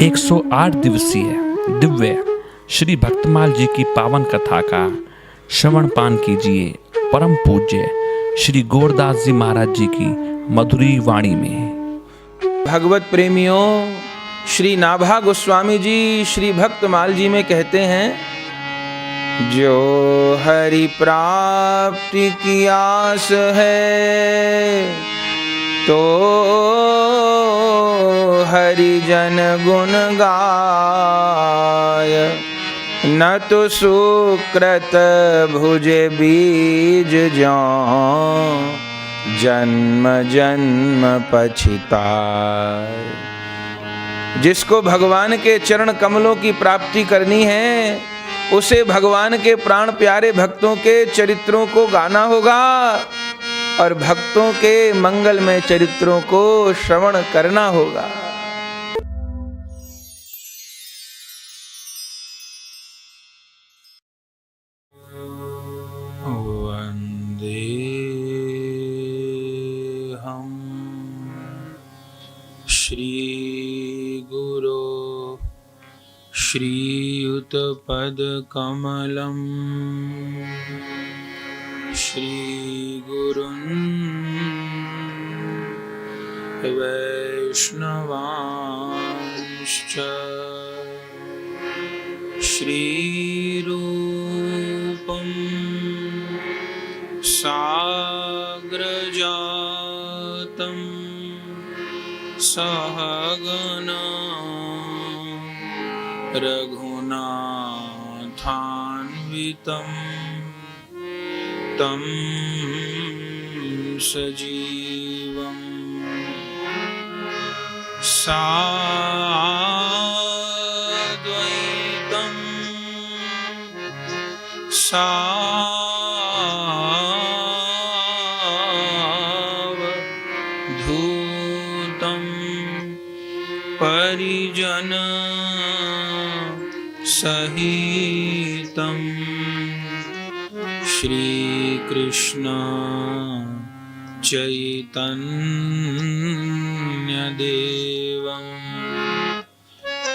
108 दिवसीय दिव्य श्री भक्तमाल जी की पावन कथा का श्रवण पान कीजिए परम पूज्य श्री गोरदास जी महाराज जी की मधुरी वाणी में। भगवत प्रेमियों, श्री नाभा गोस्वामी जी श्री भक्तमाल जी में कहते हैं, जो हरि प्राप्ति की आस है तो हरि जन गुण गाय, न तो सुकृत भुजे बीज जाऊं जन्म जन्म पछिताय। जिसको भगवान के चरण कमलों की प्राप्ति करनी है उसे भगवान के प्राण प्यारे भक्तों के चरित्रों को गाना होगा और भक्तों के मंगलमय चरित्रों को श्रवण करना होगा। वंदे हम श्री गुरो श्रीयुत पद कमलम श्री गुरुन् वैष्णवांश्च श्रीरूपं साग्रजातं सहगना रघुनाथान्वितं तं सजीवं साद्वैतं सावधूतं परिजन सहितं श्री कृष्ण चैतन्य देवं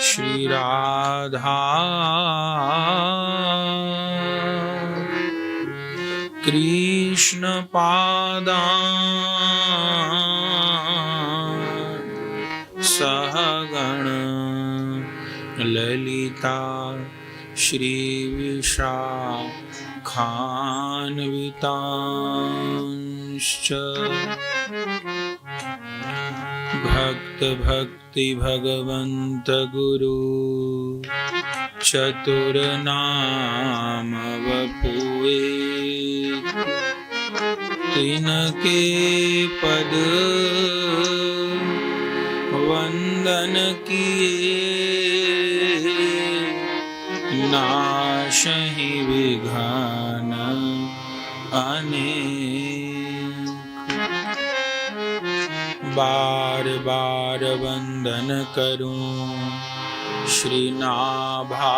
श्री राधा कृष्ण पादान् सहगण ललिता श्री विशाखान्वितांश्च भक्त भक्ति भगवंत गुरु चतुर नाम वपुए, तिनके पद वंदन किए, नाशहि विघ्न अनेक। बार बार वंदन करूं श्री नाभा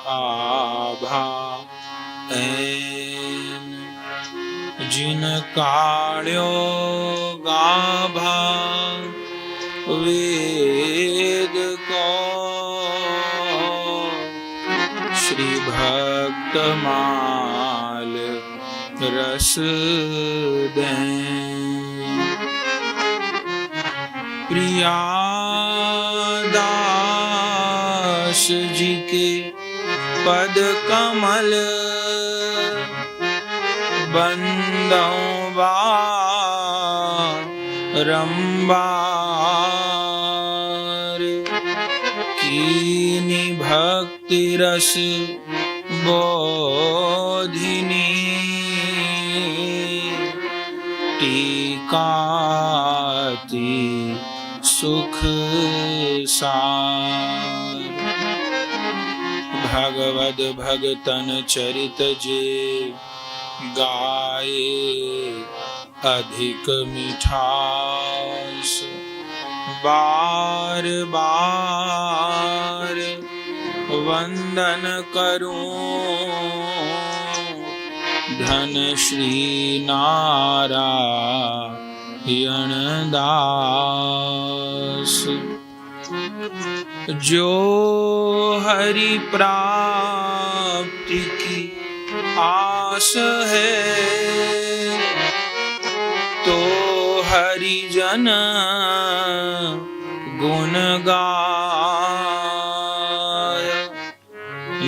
आभा ऐन, जिन काळ्यो गाभा वेद को श्री भक्तमाल रस दें। प्रियादास जी के पद कमल बंदों बारंबार, कीनी भक्ति रस बोधिनी, टीकाति सुख सार। भगवद भगतन चरित जे गाए, अधिक मिठास बार बार वंदन करूं धन श्री नारायण दास। जो हरि प्राप्ति की आस है, तो हरि जन गुण गाय।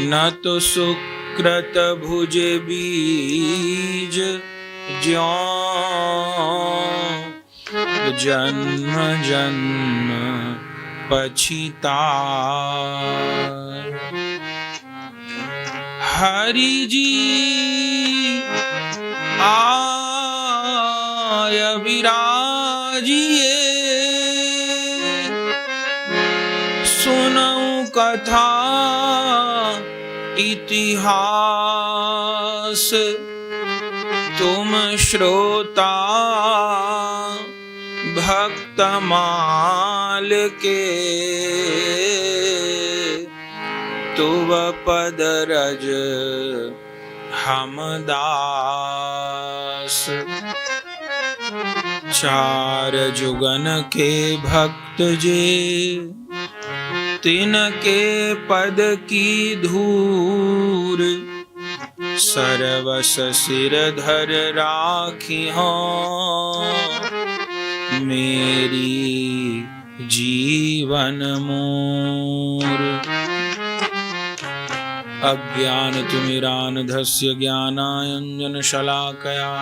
न तो सुकृत भुज बीज ज्यों, जन्म जन्म पछिताय। हरि जी आय विराजिए, सुनऊं कथा इतिहास, तुम श्रोता भक्त माल के, तुव पद रज हम दास। चार जुगन के भक्त जे, तिनके पद की धूर, सर्वस सिर धर राखी हो, मेरी जीवन मूर। अज्ञानतिमिरान्धस्य ज्ञानाञ्जन शलाकया,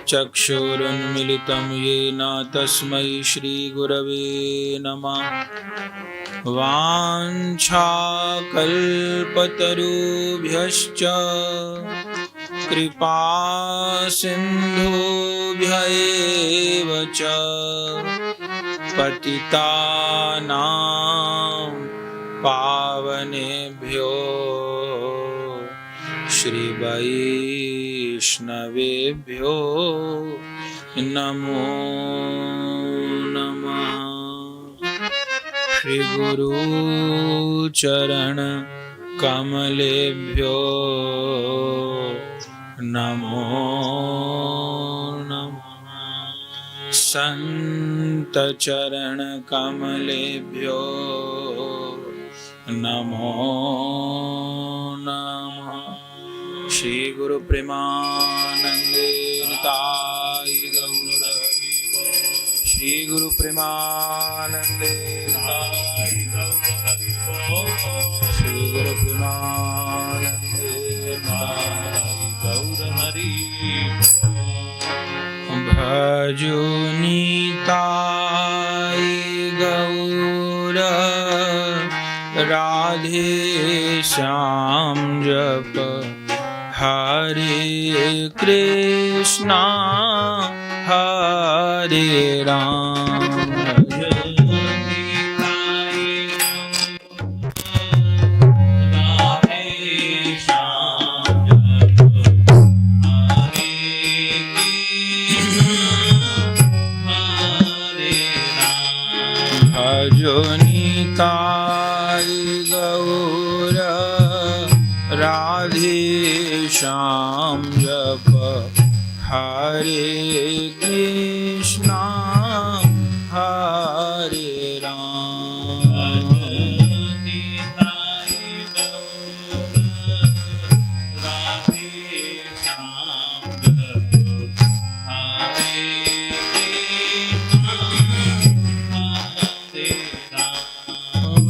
चक्षुरुन्मिलितं येन तस्मै श्रीगुरवे नमः। वाञ्छाकल्पतरुभ्यश्च कृपा सिन्धुभ्य एव च, पतितानां पावनेभ्यो श्री वैष्णवेभ्यो नमो नमः। श्री गुरु चरण कमलेभ्यो नमो नमः। संत चरण कमलेभ्यो नमो नमः। श्री गुरु प्रेमानंदे निताय गौर, श्री गुरु प्रेमानंदे निताय गौर, श्री गुरु प्रेमानंदे निताय गौर हरि। भजो निताय गौर राधे श्याम, जप हरे कृष्णा हरे राम। भजो निताय गौर राधे श्याम, जप हरे कृष्णा हरे राम।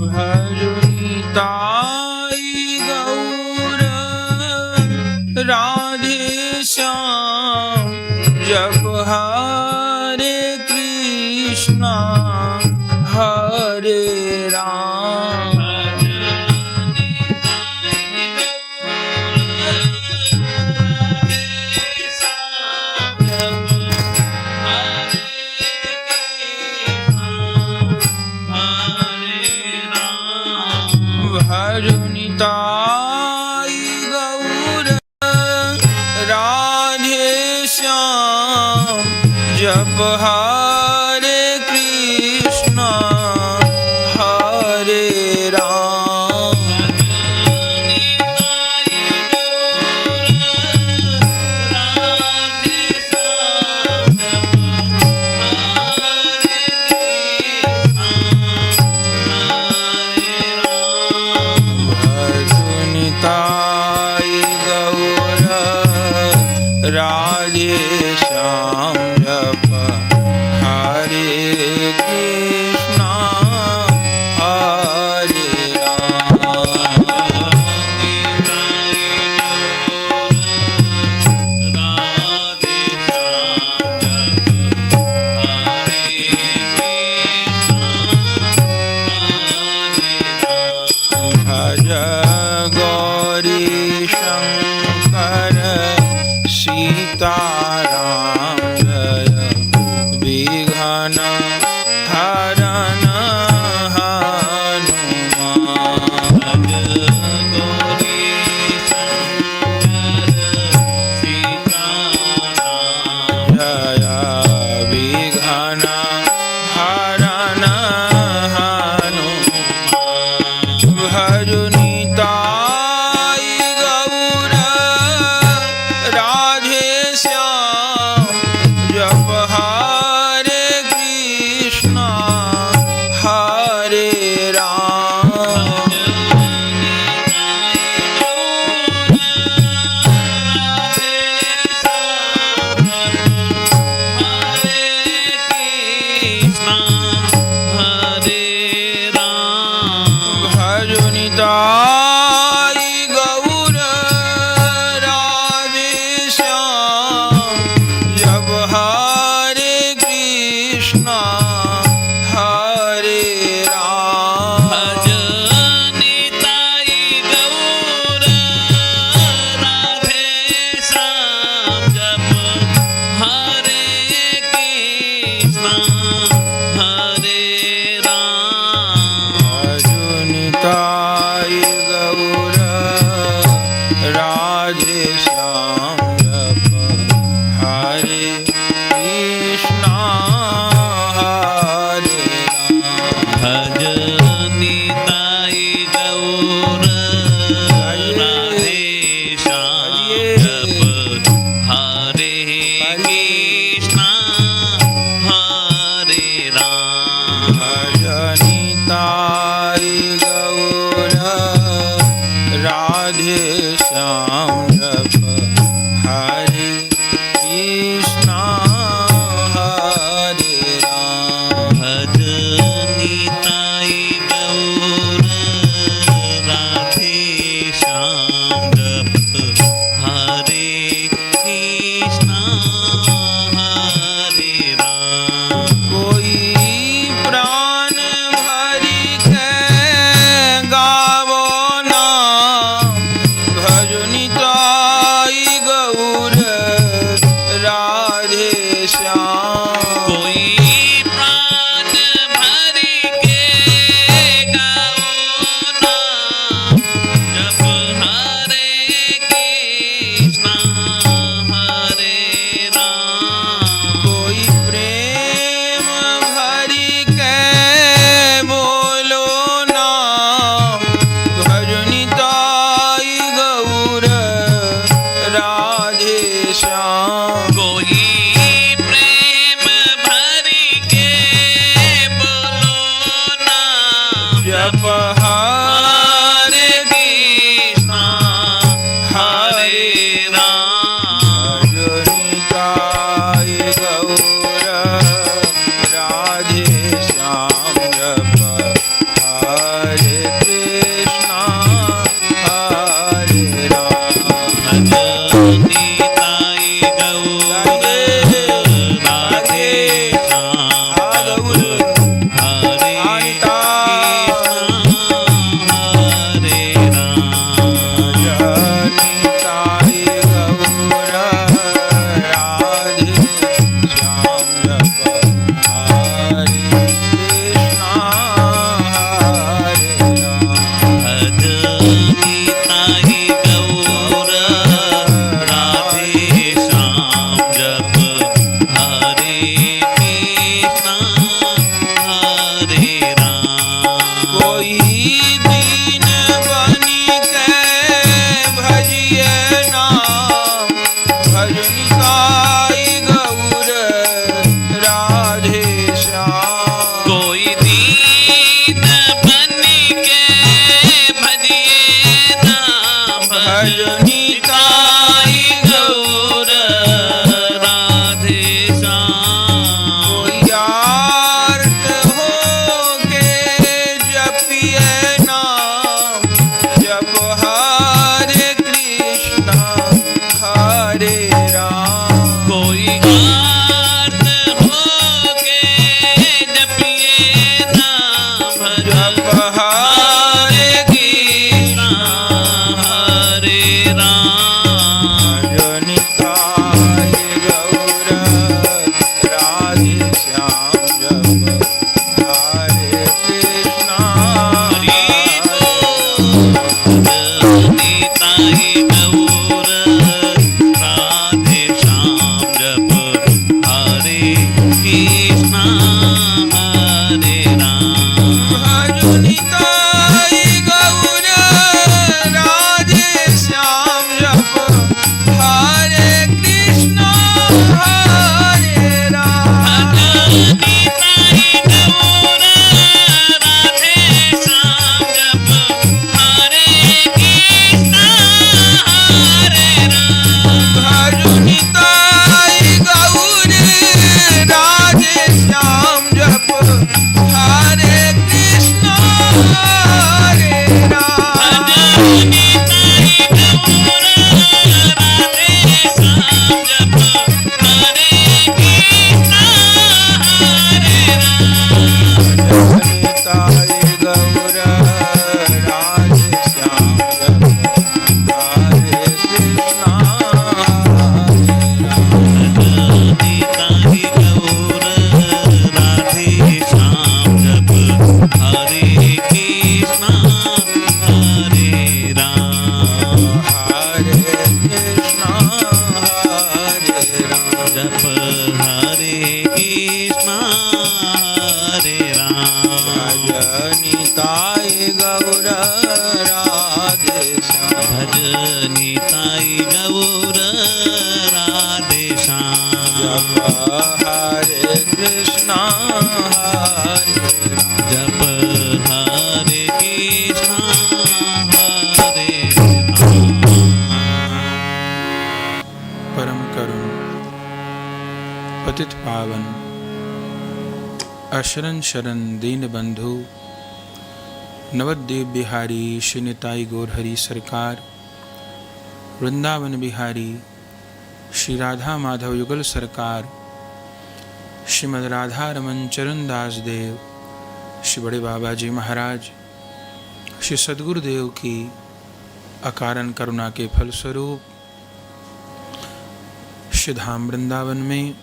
भजो निताय गौर राधे श्याम, जप हरे कृष्णा हरे राम। भजो निताय गौर राधे श्याम, जप हरे कृष्णा हरे राम। राधे श्याम जप हरे कृष्णा हरे भज गौरी शंकर सीताराम जय विघ्न हरन हनुमान जय विघ्न हरन हनुमान भजनिताई गौर राधे श्याम जप हरे कृष्णा हरे राम भजनिताई गौर राधे श्याम जप हरे कृष्णा हरे राम भजनिताई गौर राधे श्याम जप हरे कृष्णा हरे राम भजनिताई गौर राधे श्याम जप हरे कृष्णा हरे राम कोई प्राण भरि के गावो नाम भजनिताई गौर राधे श्याम कोई प्रेम भरि के बोलो नाम भजनिताई गौर राधे श्याम जप हरे कृष्णा हरे राम भजनिताई गौर राधे श्याम जप हरे कृष्णा हरे राम पतित पावन अशरण शरण दीन बंधु नवद्वीप बिहारी श्री निताई गौरहरि सरकार, वृंदावन बिहारी श्री राधा माधव युगल सरकार, श्रीमद राधा रमन चरण दास देव, श्री बड़े बाबा जी महाराज, श्री सद्गुरुदेव की अकारण करुणा के फलस्वरूप श्री धाम वृंदावन में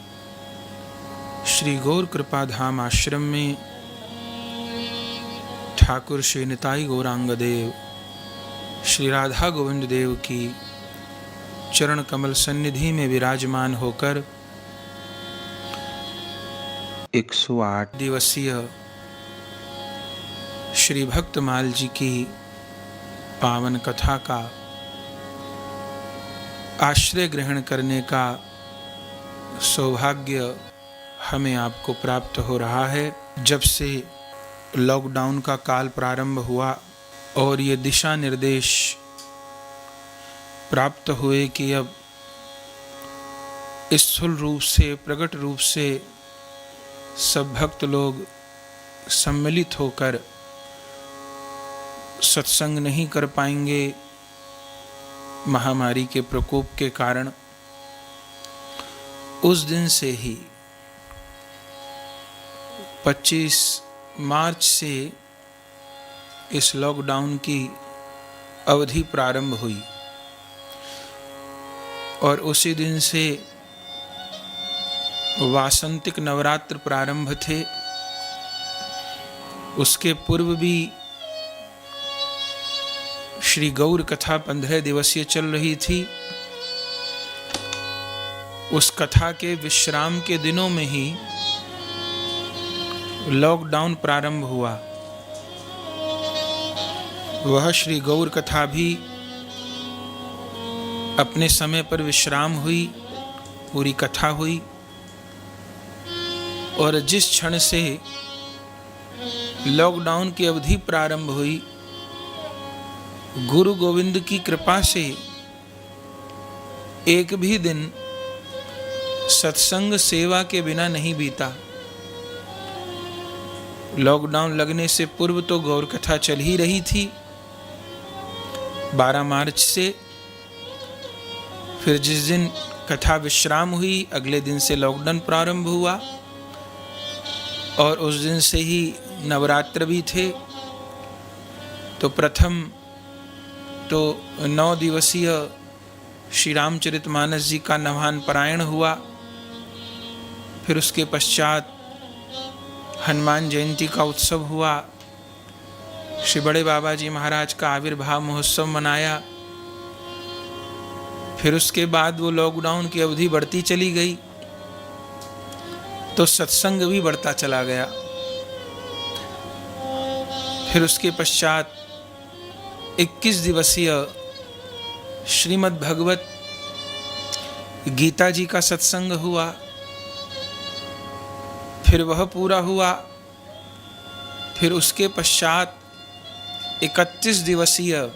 श्री गौर कृपा धाम आश्रम में ठाकुर श्री निताई गौरांग देव श्री राधा गोविंद देव की चरण कमल सन्निधि में विराजमान होकर 108 दिवसीय श्री भक्तमाल जी की पावन कथा का आश्रय ग्रहण करने का सौभाग्य हमें आपको प्राप्त हो रहा है। जब से लॉकडाउन का काल प्रारंभ हुआ और ये दिशा निर्देश प्राप्त हुए कि अब स्थूल रूप से प्रकट रूप से सब भक्त लोग सम्मिलित होकर सत्संग नहीं कर पाएंगे महामारी के प्रकोप के कारण, उस दिन से ही 25 मार्च से इस लॉकडाउन की अवधि प्रारंभ हुई और उसी दिन से वासंतिक नवरात्र प्रारंभ थे। उसके पूर्व भी श्री गौर कथा 15 दिवसीय चल रही थी। उस कथा के विश्राम के दिनों में ही लॉकडाउन प्रारंभ हुआ। वह श्री गौर कथा भी अपने समय पर विश्राम हुई, पूरी कथा हुई और जिस क्षण से लॉकडाउन की अवधि प्रारंभ हुई, गुरु गोविंद की कृपा से एक भी दिन सत्संग सेवा के बिना नहीं बीता। लॉकडाउन लगने से पूर्व तो गौर कथा चल ही रही थी 12 मार्च से। फिर जिस दिन कथा विश्राम हुई। अगले दिन से लॉकडाउन प्रारंभ हुआ और उस दिन से ही नवरात्र भी थे। तो प्रथम तो 9 दिवसीय श्री रामचरितमानस जी का नवान पारायण हुआ। फिर उसके पश्चात हनुमान जयंती का उत्सव हुआ। श्री बड़े बाबा जी महाराज का आविर्भाव महोत्सव मनाया। फिर उसके बाद वो लॉकडाउन की अवधि बढ़ती चली गई तो सत्संग भी बढ़ता चला गया। फिर उसके पश्चात 21 दिवसीय श्रीमद् भगवत गीता जी का सत्संग हुआ। फिर वह पूरा हुआ। फिर उसके पश्चात 31 दिवसीय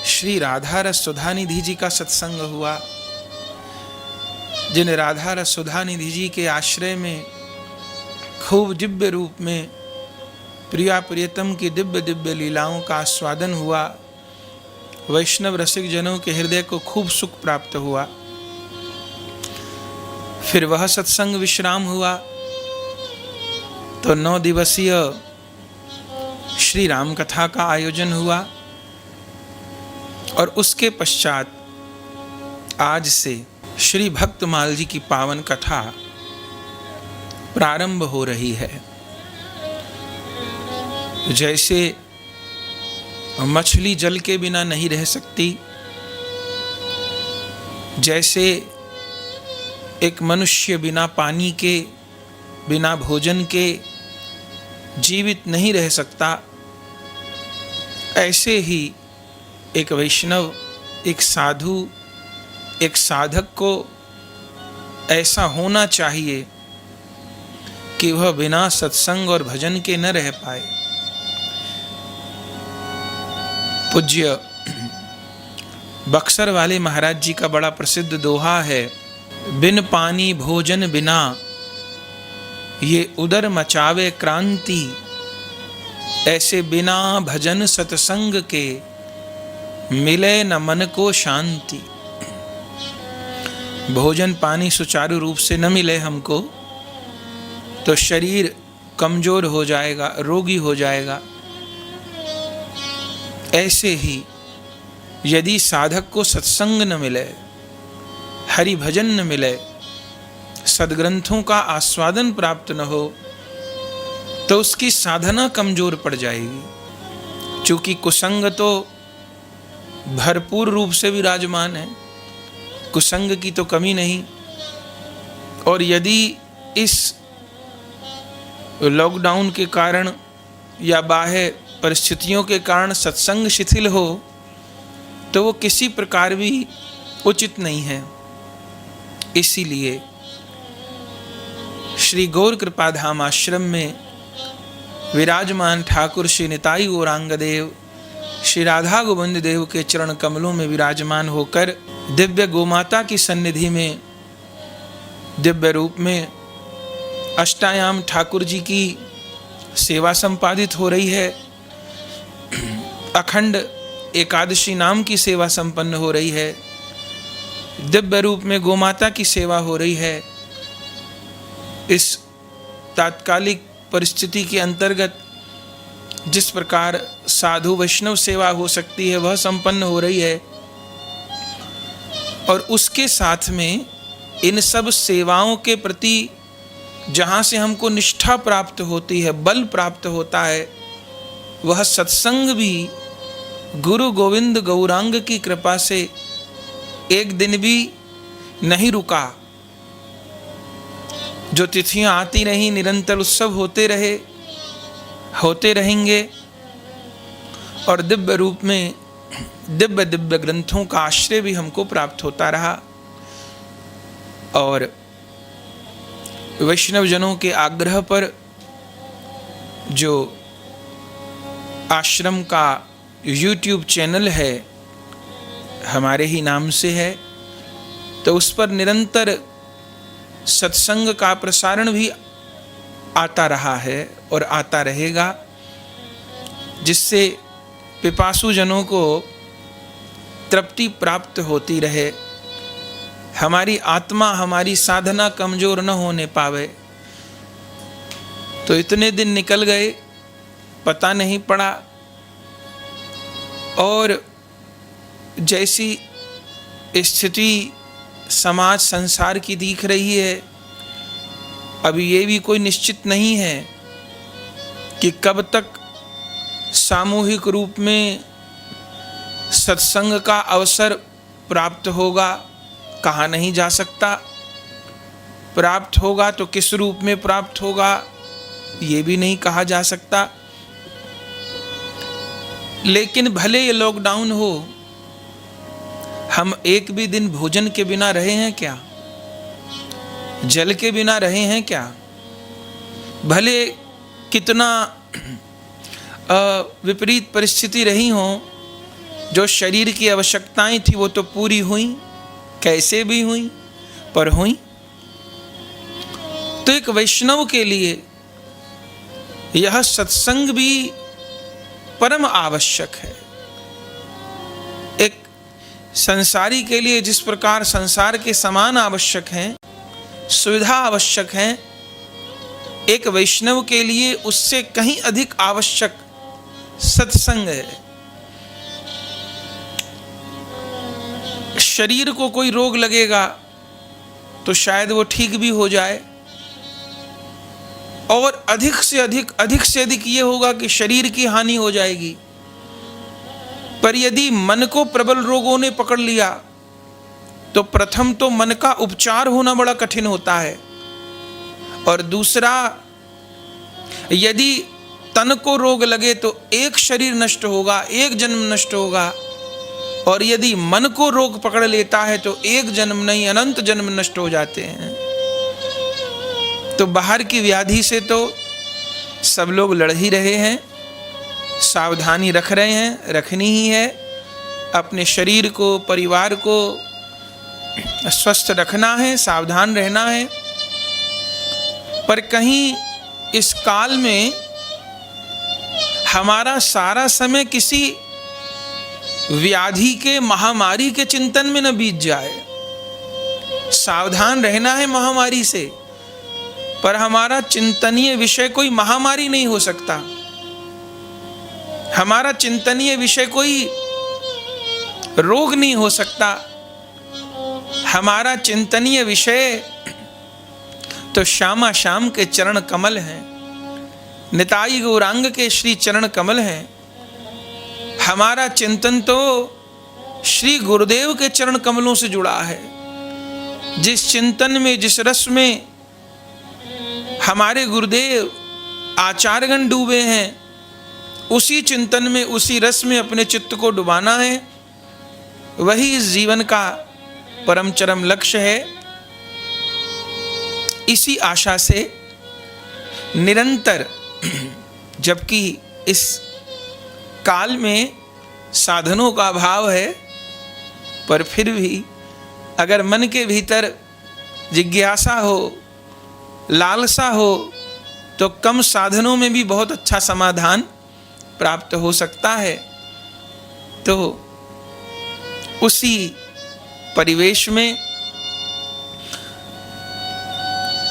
श्री राधा रस सुधानिधि जी का सत्संग हुआ, जिन राधा रस सुधानिधि जी के आश्रय में खूब दिव्य रूप में प्रिया प्रियतम की दिव्य दिव्य लीलाओं का आस्वादन हुआ। वैष्णव रसिक जनों के हृदय को खूब सुख प्राप्त हुआ। फिर वह सत्संग विश्राम हुआ तो 9 दिवसीय श्री राम कथा का आयोजन हुआ और उसके पश्चात आज से श्री भक्तमाल जी की पावन कथा प्रारंभ हो रही है। जैसे मछली जल के बिना नहीं रह सकती, जैसे एक मनुष्य बिना पानी के बिना भोजन के जीवित नहीं रह सकता, ऐसे ही एक वैष्णव, एक साधु, एक साधक को ऐसा होना चाहिए कि वह बिना सत्संग और भजन के न रह पाए। पूज्य बक्सर वाले महाराज जी का बड़ा प्रसिद्ध दोहा है, बिन पानी भोजन बिना ये उदर मचावे क्रांति, ऐसे बिना भजन सत्संग के मिले न मन को शांति। भोजन पानी सुचारू रूप से न मिले हमको तो शरीर कमजोर हो जाएगा, रोगी हो जाएगा। ऐसे ही यदि साधक को सत्संग न मिले, हरि भजन न मिले, सद्ग्रंथों का आस्वादन प्राप्त न हो तो उसकी साधना कमजोर पड़ जाएगी। चूंकि कुसंग तो भरपूर रूप से विराजमान है, कुसंग की तो कमी नहीं। और यदि इस लॉकडाउन के कारण या बाह्य परिस्थितियों के कारण सत्संग शिथिल हो तो वो किसी प्रकार भी उचित नहीं है। इसीलिए श्री गौर कृपाधाम आश्रम में विराजमान ठाकुर श्री निताई गौरांग देव श्री राधा गोविंद देव के चरण कमलों में विराजमान होकर दिव्य गोमाता की सन्निधि में दिव्य रूप में अष्टायाम ठाकुर जी की सेवा संपादित हो रही है। अखंड एकादशी नाम की सेवा संपन्न हो रही है। दिव्य रूप में गोमाता की सेवा हो रही है। इस तात्कालिक परिस्थिति के अंतर्गत जिस प्रकार साधु वैष्णव सेवा हो सकती है वह संपन्न हो रही है। और उसके साथ में इन सब सेवाओं के प्रति जहाँ से हमको निष्ठा प्राप्त होती है, बल प्राप्त होता है, वह सत्संग भी गुरु गोविंद गौरांग की कृपा से एक दिन भी नहीं रुका। जो तिथियां आती रही, निरंतर उत्सव होते रहे, होते रहेंगे और दिव्य रूप में दिव्य दिव्य ग्रंथों का आश्रय भी हमको प्राप्त होता रहा। और वैष्णव जनों के आग्रह पर जो आश्रम का YouTube चैनल है, हमारे ही नाम से है, तो उस पर निरंतर सत्संग का प्रसारण भी आता रहा है और आता रहेगा, जिससे पिपासु जनों को तृप्ति प्राप्त होती रहे। हमारी आत्मा, हमारी साधना कमजोर न होने पावे। तो इतने दिन निकल गए, पता नहीं पड़ा, और जैसी स्थिति समाज संसार की दिख रही है, अभी ये भी कोई निश्चित नहीं है कि कब तक सामूहिक रूप में सत्संग का अवसर प्राप्त होगा, कहा नहीं जा सकता। प्राप्त होगा तो किस रूप में प्राप्त होगा, ये भी नहीं कहा जा सकता। लेकिन भले ये लॉकडाउन हो, हम एक भी दिन भोजन के बिना रहे हैं क्या? जल के बिना रहे हैं क्या? भले कितना विपरीत परिस्थिति रही हो, जो शरीर की आवश्यकताएं थी वो तो पूरी हुई, कैसे भी हुई, पर हुई। तो एक वैष्णव के लिए यह सत्संग भी परम आवश्यक है। एक संसारी के लिए जिस प्रकार संसार के समान आवश्यक हैं, सुविधा आवश्यक हैं, एक वैष्णव के लिए उससे कहीं अधिक आवश्यक सत्संग है। शरीर को कोई रोग लगेगा तो शायद वो ठीक भी हो जाए, और अधिक से अधिक ये होगा कि शरीर की हानि हो जाएगी। पर यदि मन को प्रबल रोगों ने पकड़ लिया तो प्रथम तो मन का उपचार होना बड़ा कठिन होता है, और दूसरा यदि तन को रोग लगे तो एक शरीर नष्ट होगा, एक जन्म नष्ट होगा, और यदि मन को रोग पकड़ लेता है तो एक जन्म नहीं अनंत जन्म नष्ट हो जाते हैं। तो बाहर की व्याधि से तो सब लोग लड़ ही रहे हैं, सावधानी रख रहे हैं, रखनी ही है। अपने शरीर को, परिवार को स्वस्थ रखना है, सावधान रहना है। पर कहीं इस काल में हमारा सारा समय किसी व्याधि के, महामारी के चिंतन में न बीत जाए। सावधान रहना है महामारी से, पर हमारा चिंतनीय विषय कोई महामारी नहीं हो सकता। हमारा चिंतनीय विषय कोई रोग नहीं हो सकता। हमारा चिंतनीय विषय तो श्यामा श्याम के चरण कमल हैं, निताई गौरांग के श्री चरण कमल हैं। हमारा चिंतन तो श्री गुरुदेव के चरण कमलों से जुड़ा है। जिस चिंतन में, जिस रस में हमारे गुरुदेव आचार्यगण डूबे हैं, उसी चिंतन में, उसी रस में अपने चित्त को डुबाना है। वही इस जीवन का परम चरम लक्ष्य है। इसी आशा से निरंतर, जबकि इस काल में साधनों का अभाव है, पर फिर भी अगर मन के भीतर जिज्ञासा हो, लालसा हो, तो कम साधनों में भी बहुत अच्छा समाधान प्राप्त हो सकता है। तो उसी परिवेश में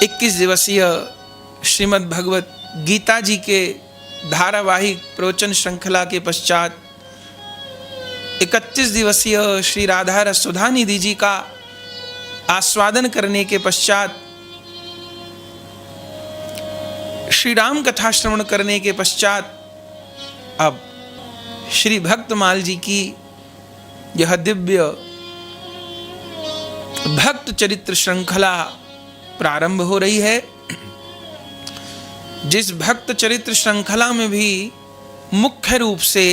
21 दिवसीय श्रीमद् भगवत गीता जी के धारावाहिक प्रवचन श्रृंखला के पश्चात 31 दिवसीय श्री राधा रस सुधा निधि जी का आस्वादन करने के पश्चात, श्री राम कथा श्रवण करने के पश्चात, अब श्री भक्तमाल जी की यह दिव्य भक्त चरित्र श्रृंखला प्रारंभ हो रही है। जिस भक्त चरित्र श्रृंखला में भी मुख्य रूप से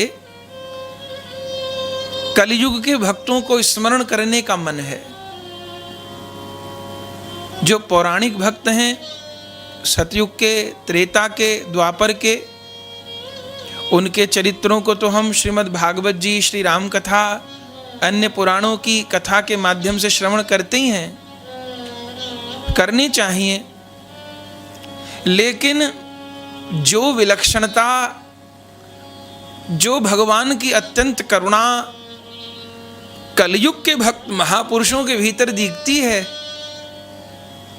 कलयुग के भक्तों को स्मरण करने का मन है। जो पौराणिक भक्त हैं, सतयुग के, त्रेता के, द्वापर के, उनके चरित्रों को तो हम श्रीमद् भागवत जी, श्री राम कथा, अन्य पुराणों की कथा के माध्यम से श्रवण करते ही हैं, करनी चाहिए। लेकिन जो विलक्षणता, जो भगवान की अत्यंत करुणा, कलयुग के भक्त महापुरुषों के भीतर दिखती है,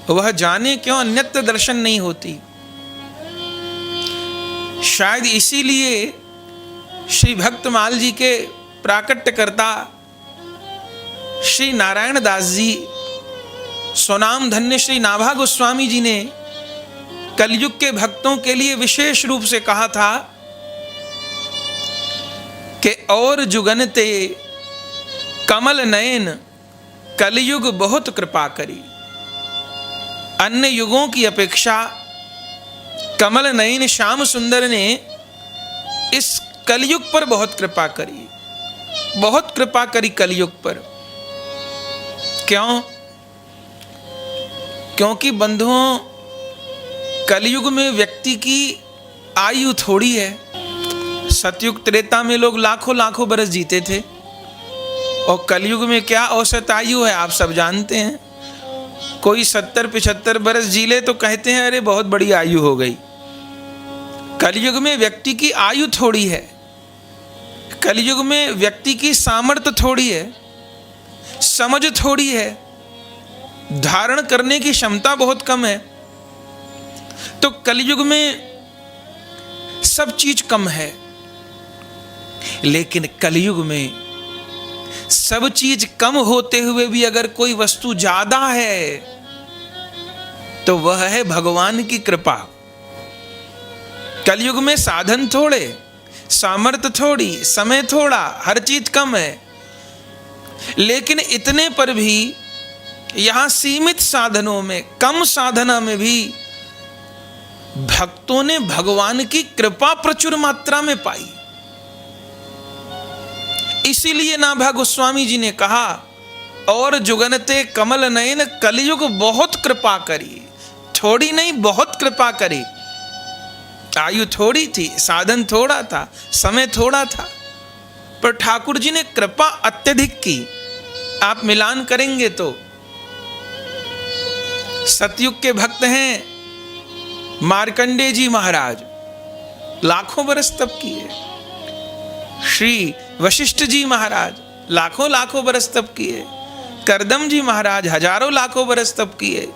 वह जाने क्यों अन्यत्र दर्शन नहीं होती। शायद इसीलिए श्री भक्तमाल जी के प्राकट्यकर्ता श्री नारायण दास जी, स्वनाम धन्य श्री नाभा गोस्वामी जी ने कलयुग के भक्तों के लिए विशेष रूप से कहा था कि और जुगनते कमल नयन कलयुग बहुत कृपा करी। अन्य युगों की अपेक्षा कमल नयन श्याम सुंदर ने इस कलयुग पर बहुत कृपा करी, बहुत कृपा करी कलयुग पर। क्यों? क्योंकि बंधुओं, कलयुग में व्यक्ति की आयु थोड़ी है। सतयुग त्रेता में लोग लाखों लाखों बरस जीते थे, और कलयुग में क्या औसत आयु है आप सब जानते हैं। कोई 70-75 बरस जी ले तो कहते हैं अरे बहुत बड़ी आयु हो गई। कलयुग में व्यक्ति की आयु थोड़ी है, कलयुग में व्यक्ति की सामर्थ्य थोड़ी है, समझ थोड़ी है, धारण करने की क्षमता बहुत कम है। तो कलयुग में सब चीज कम है, लेकिन कलयुग में सब चीज कम होते हुए भी अगर कोई वस्तु ज्यादा है तो वह है भगवान की कृपा। कलयुग में साधन थोड़े, सामर्थ्य थोड़ी, समय थोड़ा, हर चीज कम है, लेकिन इतने पर भी यहां सीमित साधनों में, कम साधना में भी भक्तों ने भगवान की कृपा प्रचुर मात्रा में पाई। इसीलिए नाभा गोस्वामी जी ने कहा और जुगनते कमल नयन कलयुग बहुत कृपा करी। थोड़ी नहीं, बहुत कृपा करी। आयु थोड़ी थी, साधन थोड़ा था, समय थोड़ा था, पर ठाकुर जी ने कृपा अत्यधिक की। आप मिलान करेंगे तो सतयुग के भक्त हैं मार्कंडेय जी महाराज, लाखों बरस तप किए। श्री वशिष्ठ जी महाराज लाखों लाखों बरस तप किए। करदम जी महाराज हजारों लाखों बरस तप किए।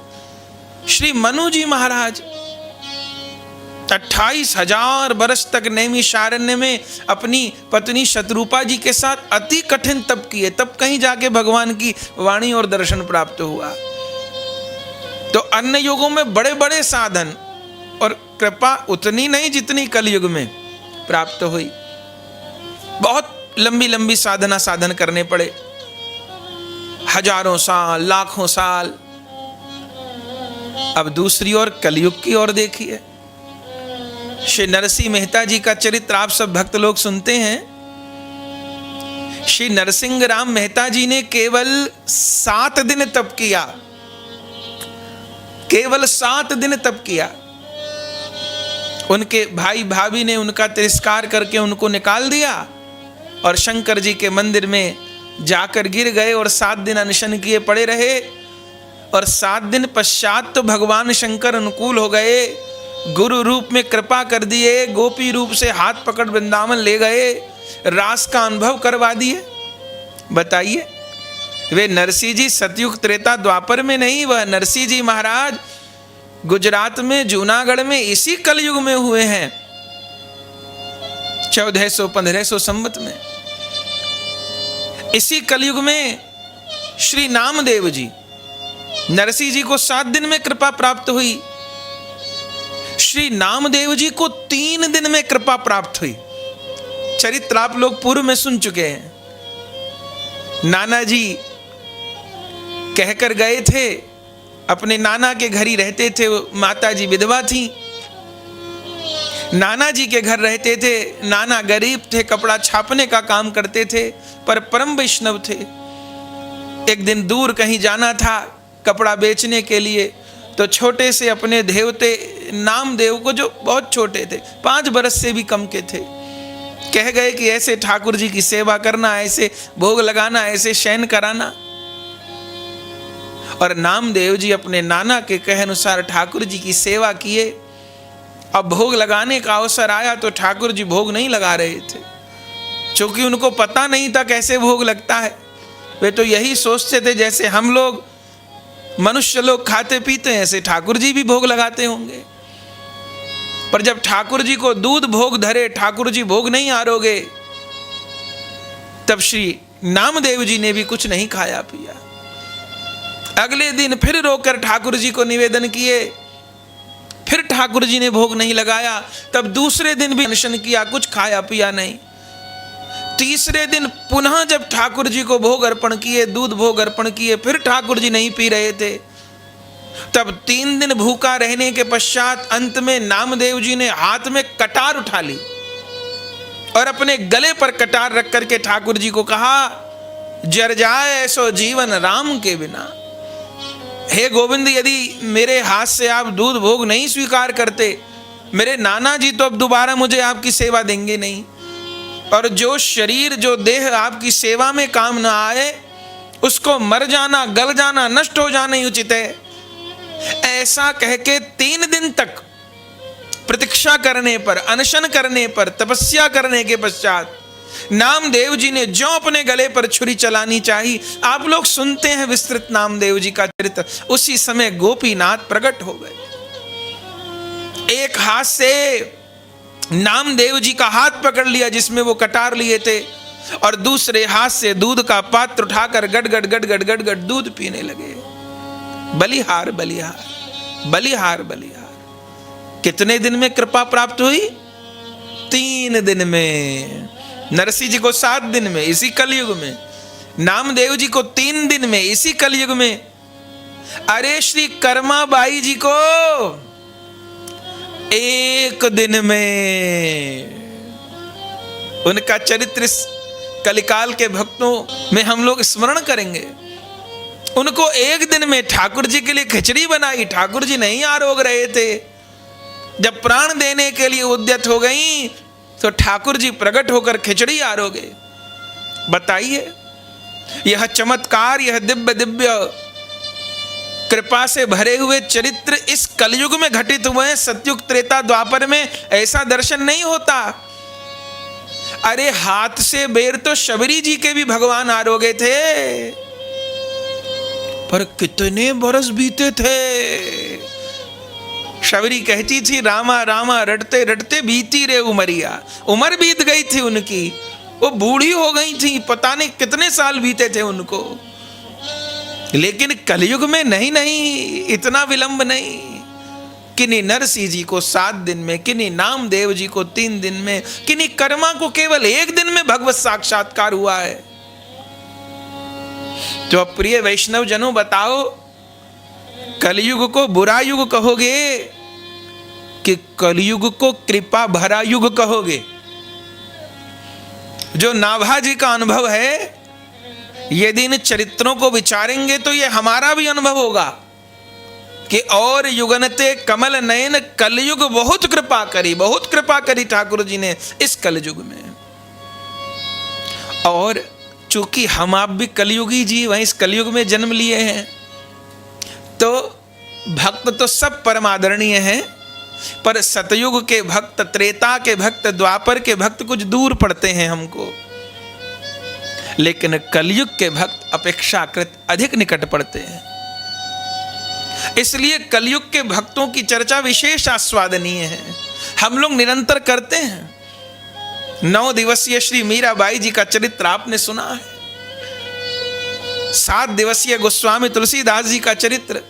श्री मनु जी महाराज 28,000 बरस तक नैमिषारण्य में अपनी पत्नी शतरूपा जी के साथ अति कठिन तप किए, तब कहीं जाके भगवान की वाणी और दर्शन प्राप्त हुआ। तो अन्य युगों में बड़े बड़े साधन और कृपा उतनी नहीं जितनी कलयुग में प्राप्त हुई। बहुत लंबी लंबी साधन करने पड़े, हजारों साल, लाखों साल। अब दूसरी ओर कलयुग की ओर देखिए। श्री नरसिंह मेहता जी का चरित्र आप सब भक्त लोग सुनते हैं। श्री नरसिंह राम मेहता जी ने केवल 7 दिन तप किया, केवल 7 दिन तप किया। उनके भाई भाभी ने उनका तिरस्कार करके उनको निकाल दिया और शंकर जी के मंदिर में जाकर गिर गए और 7 दिन अनशन किए पड़े रहे। और 7 दिन पश्चात तो भगवान शंकर अनुकूल हो गए, गुरु रूप में कृपा कर दिए, गोपी रूप से हाथ पकड़ वृंदावन ले गए, रास का अनुभव करवा दिए। बताइए, वे नरसिंह जी सतयुग त्रेता द्वापर में नहीं, वह नरसिंह जी महाराज गुजरात में जूनागढ़ में इसी कलयुग में हुए हैं, 1400-1500 संवत में। इसी कलयुग में श्री नामदेव जी, नरसिंह जी को 7 दिन में कृपा प्राप्त हुई, श्री नामदेव जी को 3 दिन में कृपा प्राप्त हुई। चरित्र आप लोग पूर्व में सुन चुके हैं। नाना जी कहकर गए थे, अपने नाना के घर ही रहते थे, माता जी विधवा थी, नाना जी के घर रहते थे। नाना गरीब थे, कपड़ा छापने का काम करते थे, पर परम वैष्णव थे। एक दिन दूर कहीं जाना था कपड़ा बेचने के लिए, तो छोटे से अपने देवते नामदेव को, जो बहुत छोटे थे, 5 बरस से भी कम के थे, कह गए कि ऐसे ठाकुर जी की सेवा करना, ऐसे भोग लगाना, ऐसे शयन कराना। और नामदेव जी अपने नाना के कहे अनुसार ठाकुर जी की सेवा किए। अब भोग लगाने का अवसर आया तो ठाकुर जी भोग नहीं लगा रहे थे, क्योंकि उनको पता नहीं था कैसे भोग लगता है। वे तो यही सोचते थे जैसे हम लोग मनुष्य लोग खाते पीते हैं, ऐसे ठाकुर जी भी भोग लगाते होंगे। पर जब ठाकुर जी को दूध भोग धरे, ठाकुर जी भोग नहीं आरोगे, तब श्री नामदेव जी ने भी कुछ नहीं खाया पिया। अगले दिन फिर रोकर ठाकुर जी को निवेदन किए, फिर ठाकुर जी ने भोग नहीं लगाया। तब दूसरे दिन भी अनशन किया, कुछ खाया पिया नहीं। तीसरे दिन पुनः जब ठाकुर जी को भोग अर्पण किए, दूध भोग अर्पण किए, फिर ठाकुर जी नहीं पी रहे थे। तब 3 दिन भूखा रहने के पश्चात अंत में नामदेव जी ने हाथ में कटार उठा ली और अपने गले पर कटार रख करके ठाकुर जी को कहा, जर जाए ऐसो जीवन राम के बिना। हे गोविंद, यदि मेरे हाथ से आप दूध भोग नहीं स्वीकार करते, मेरे नाना जी तो अब दोबारा मुझे आपकी सेवा देंगे नहीं, और जो शरीर जो देह आपकी सेवा में काम ना आए, उसको मर जाना, गल जाना, नष्ट हो जाना ही उचित है। ऐसा कह के 3 दिन तक प्रतीक्षा करने पर, अनशन करने पर, तपस्या करने के पश्चात नामदेव जी ने जो अपने गले पर छुरी चलानी चाहिए, आप लोग सुनते हैं विस्तृत नामदेव जी का चरित्र, उसी समय गोपीनाथ प्रकट हो गए। एक हाथ से नामदेव जी का हाथ पकड़ लिया जिसमें वो कटार लिए थे, और दूसरे हाथ से दूध का पात्र उठाकर गड़गड़ गड़गड़ गड़गड़ दूध पीने लगे। बलिहार बलिहार बलिहार बलिहार। कितने दिन में कृपा प्राप्त हुई? 3 दिन में। नरसिंह जी को 7 दिन में, इसी कलयुग में। नामदेव जी को 3 दिन में, इसी कलयुग में। अरे श्री कर्मा बाई जी को 1 दिन में। उनका चरित्र कलिकाल के भक्तों में हम लोग स्मरण करेंगे। उनको 1 दिन में ठाकुर जी के लिए खिचड़ी बनाई। ठाकुर जी नहीं आरोग रहे थे। जब प्राण देने के लिए उद्यत हो गई तो ठाकुर जी प्रकट होकर खिचड़ी आरोगे। बताइए, यह चमत्कार, यह दिव्य दिव्य कृपा से भरे हुए चरित्र इस कलयुग में घटित हुए हैं। सतयुग त्रेता द्वापर में ऐसा दर्शन नहीं होता। अरे हाथ से बेर तो शबरी जी के भी भगवान आरोगे थे, पर कितने बरस बीते थे। शबरी कहती थी, रामा रामा रटते रटते बीती रे उमरिया। उम्र बीत गई थी उनकी, वो बूढ़ी हो गई थी, पता नहीं कितने साल बीते थे उनको। लेकिन कलयुग में नहीं नहीं, इतना विलंब नहीं। किन्हीं नरसिंह जी को 7 दिन में, किन्हीं नामदेव जी को 3 दिन में, किन्हीं कर्मा को केवल 1 दिन में भगवत साक्षात्कार हुआ है। तो प्रिय वैष्णव जनों, बताओ, कलयुग को बुरा युग कहोगे कि कलयुग को कृपा भरा युग कहोगे? जो नाभा जी का अनुभव है, यदि इन चरित्रों को विचारेंगे तो ये हमारा भी अनुभव होगा कि और युगनते कमल नयन, कलयुग बहुत कृपा करी, बहुत कृपा करी ठाकुर जी ने इस कलयुग में। और चूंकि हम आप भी कलयुगी जीव हैं, इस कलयुग में जन्म लिए हैं, तो भक्त तो सब परमादरणीय हैं, पर सतयुग के भक्त, त्रेता के भक्त, द्वापर के भक्त कुछ दूर पड़ते हैं हमको। लेकिन कलयुग के भक्त अपेक्षाकृत अधिक निकट पड़ते हैं। इसलिए कलयुग के भक्तों की चर्चा विशेष आस्वादनीय है, हम लोग निरंतर करते हैं। 9 दिवसीय श्री मीराबाई जी का चरित्र आपने सुना है। 7 दिवसीय गोस्वामी तुलसीदास जी का चरित्र,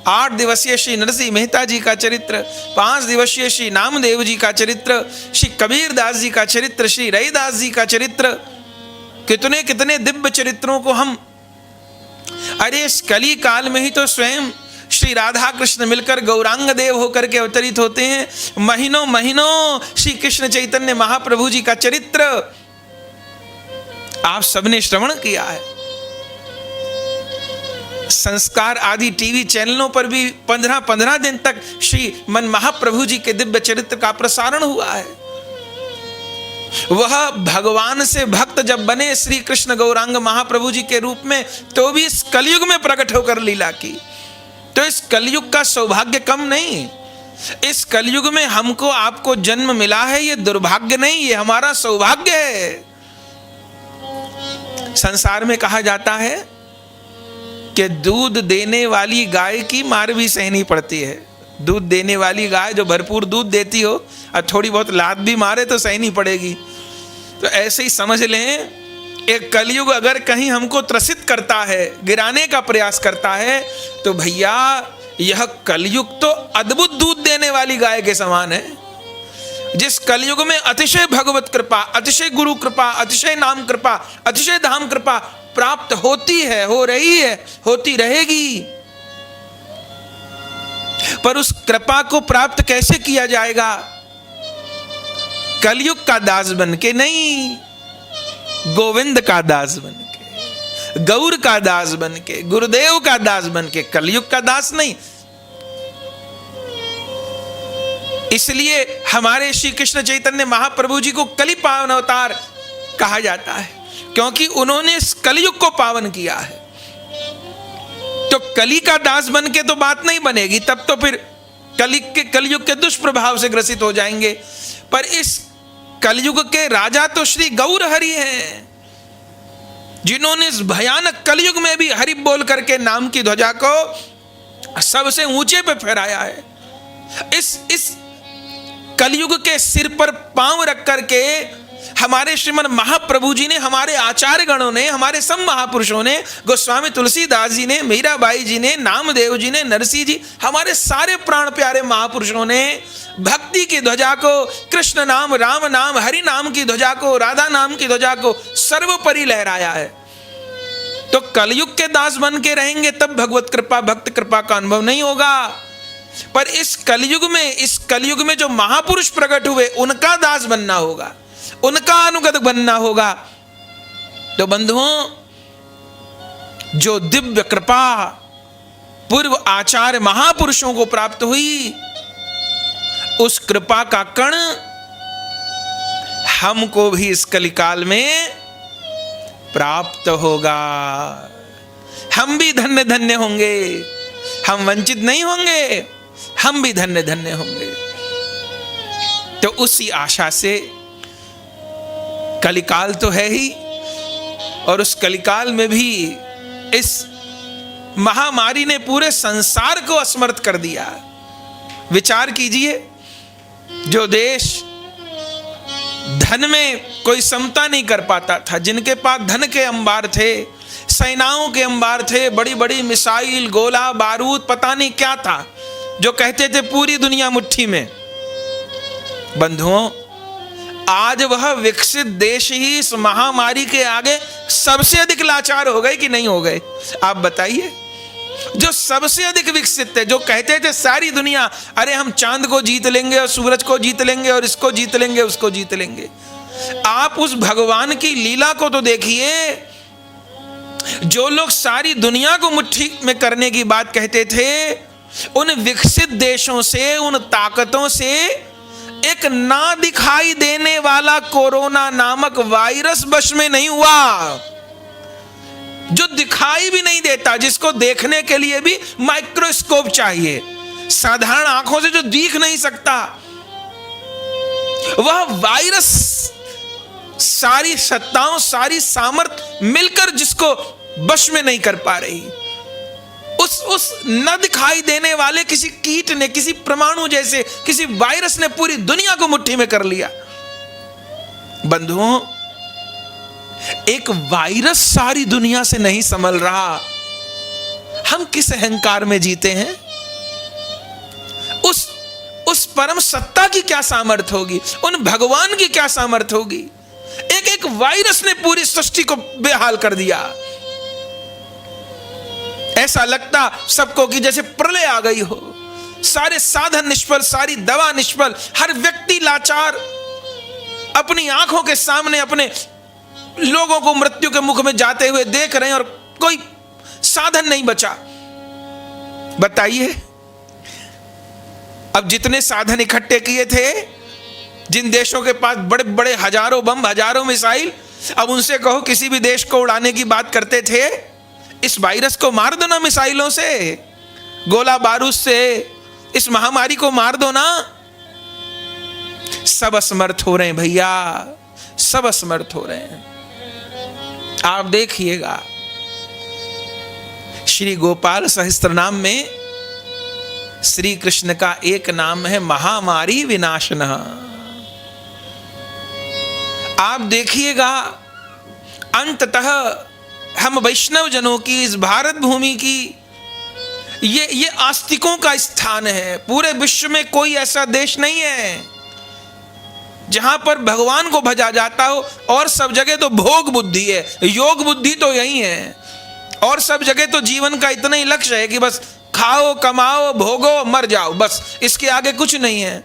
8 दिवसीय श्री नरसिंह मेहता जी का चरित्र, 5 दिवसीय श्री नामदेव जी का चरित्र, श्री कबीर दास जी का चरित्र, श्री रैदास जी का चरित्र। कितने कितने दिव्य चरित्रों को हम, अरे इस कली काल में ही तो स्वयं श्री राधा कृष्ण मिलकर गौरांग देव होकर के अवतरित होते हैं। महीनों महीनों श्री कृष्ण चैतन्य महाप्रभु जी का चरित्र आप सबने श्रवण किया है। संस्कार आदि टीवी चैनलों पर भी 15-15 दिन तक श्री मन महाप्रभु जी के दिव्य चरित्र का प्रसारण हुआ है। वह भगवान से भक्त जब बने श्री कृष्ण गौरांग महाप्रभु जी के रूप में, तो भी इस कलयुग में प्रकट होकर लीला की। तो इस कलयुग का सौभाग्य कम नहीं। इस कलयुग में हमको आपको जन्म मिला है, ये दुर्भाग्य नहीं, ये हमारा सौभाग्य है। संसार में कहा जाता है कि दूध देने वाली गाय की मार भी सहनी पड़ती है। दूध देने वाली गाय जो भरपूर दूध देती हो और थोड़ी बहुत लात भी मारे तो सहनी पड़ेगी। तो ऐसे ही समझ लें, एक कलयुग अगर कहीं हमको त्रसित करता है, गिराने का प्रयास करता है, तो भैया यह कलयुग तो अद्भुत दूध देने वाली गाय के समान है। जिस कलयुग में अतिशय भगवत कृपा, अतिशय गुरु कृपा, अतिशय नाम कृपा, अतिशय धाम कृपा प्राप्त होती है, हो रही है, होती रहेगी। पर उस कृपा को प्राप्त कैसे किया जाएगा? कलयुग का दास बन के नहीं, गोविंद का दास बन के, गौर का दास बन के, गुरुदेव का दास बन के, कलयुग का दास नहीं। इसलिए हमारे श्री कृष्ण चैतन्य महाप्रभु जी को कलि पावन अवतार कहा जाता है, क्योंकि उन्होंने इस कलयुग को पावन किया है। तो कली का दास बन के तो बात नहीं बनेगी, तब तो फिर कलयुग के दुष्प्रभाव से ग्रसित हो जाएंगे। पर इस कलयुग के राजा तो श्री गौर हरि हैं, जिन्होंने इस भयानक कलयुग में भी हरि बोल करके नाम की ध्वजा को सबसे ऊंचे पे फहराया है। इस कलयुग के सिर पर पांव रख करके हमारे श्रीमन महाप्रभु जी ने, हमारे आचार्य गणों ने, हमारे सब महापुरुषों ने, गोस्वामी तुलसीदास जी ने, मीराबाई जी ने, नामदेव जी ने, नरसिंह जी, हमारे सारे प्राण प्यारे महापुरुषों ने भक्ति की ध्वजा को, कृष्ण नाम, राम नाम, हरि नाम की ध्वजा को, राधा नाम की ध्वजा को सर्वोपरि लहराया है। तो कलयुग के दास बन के रहेंगे तब भगवत कृपा, भक्त कृपा का अनुभव नहीं होगा। पर इस कलयुग में जो महापुरुष प्रकट हुए उनका दास बनना होगा, उनका अनुगत बनना होगा। तो बंधुओं, जो दिव्य कृपा पूर्व आचार्य महापुरुषों को प्राप्त हुई, उस कृपा का कण हमको भी इस कलिकाल में प्राप्त होगा। हम भी धन्य धन्य होंगे, हम वंचित नहीं होंगे, हम भी धन्य धन्य होंगे। तो उसी आशा से कलिकाल तो है ही, और उस कलिकाल में भी इस महामारी ने पूरे संसार को असमर्थ कर दिया। विचार कीजिए, जो देश धन में कोई समता नहीं कर पाता था, जिनके पास धन के अंबार थे, सेनाओं के अंबार थे, बड़ी बड़ी मिसाइल, गोला बारूद, पता नहीं क्या था, जो कहते थे पूरी दुनिया मुट्ठी में। बंधुओं, आज वह विकसित देश ही इस महामारी के आगे सबसे अधिक लाचार हो गए कि नहीं हो गए? आप बताइए। जो सबसे अधिक विकसित थे, जो कहते थे सारी दुनिया, अरे हम चांद को जीत लेंगे और सूरज को जीत लेंगे और इसको जीत लेंगे, उसको जीत लेंगे। आप उस भगवान की लीला को तो देखिए। जो लोग सारी दुनिया को मुट्ठी में करने की बात कहते थे, उन विकसित देशों से, उन ताकतों से एक ना दिखाई देने वाला कोरोना नामक वायरस वश में नहीं हुआ, जो दिखाई भी नहीं देता, जिसको देखने के लिए भी माइक्रोस्कोप चाहिए, साधारण आंखों से जो दिख नहीं सकता, वह वायरस सारी सत्ताओं, सारी सामर्थ्य मिलकर जिसको वश में नहीं कर पा रही, उस न दिखाई देने वाले किसी कीट ने, किसी परमाणु जैसे किसी वायरस ने पूरी दुनिया को मुट्ठी में कर लिया। बंधुओं, एक वायरस सारी दुनिया से नहीं संभल रहा। हम किस अहंकार में जीते हैं? उस परम सत्ता की क्या सामर्थ्य होगी? उन भगवान की क्या सामर्थ्य होगी? एक वायरस ने पूरी सृष्टि को बेहाल कर दिया। ऐसा लगता सबको कि जैसे प्रलय आ गई हो, सारे साधन निष्फल, सारी दवा निष्फल, हर व्यक्ति लाचार, अपनी आंखों के सामने अपने लोगों को मृत्यु के मुख में जाते हुए देख रहे हैं और कोई साधन नहीं बचा। बताइए, अब जितने साधन इकट्ठे किए थे, जिन देशों के पास बड़े बड़े हजारों बम, हजारों मिसाइल, अब उनसे कहो किसी भी देश को उड़ाने की बात करते थे, इस वायरस को मार दो ना मिसाइलों से, गोला बारूद से, इस महामारी को मार दो ना। सब असमर्थ हो रहे हैं भैया, सब असमर्थ हो रहे हैं। आप देखिएगा श्री गोपाल सहस्त्रनाम में श्री कृष्ण का एक नाम है महामारी विनाशनः। आप देखिएगा अंततः हम वैष्णव जनों की इस भारत भूमि की ये आस्तिकों का स्थान है। पूरे विश्व में कोई ऐसा देश नहीं है जहां पर भगवान को भजा जाता हो, और सब जगह तो भोग बुद्धि है, योग बुद्धि तो यही है, और सब जगह तो जीवन का इतना ही लक्ष्य है कि बस खाओ, कमाओ, भोगो, मर जाओ, बस इसके आगे कुछ नहीं है।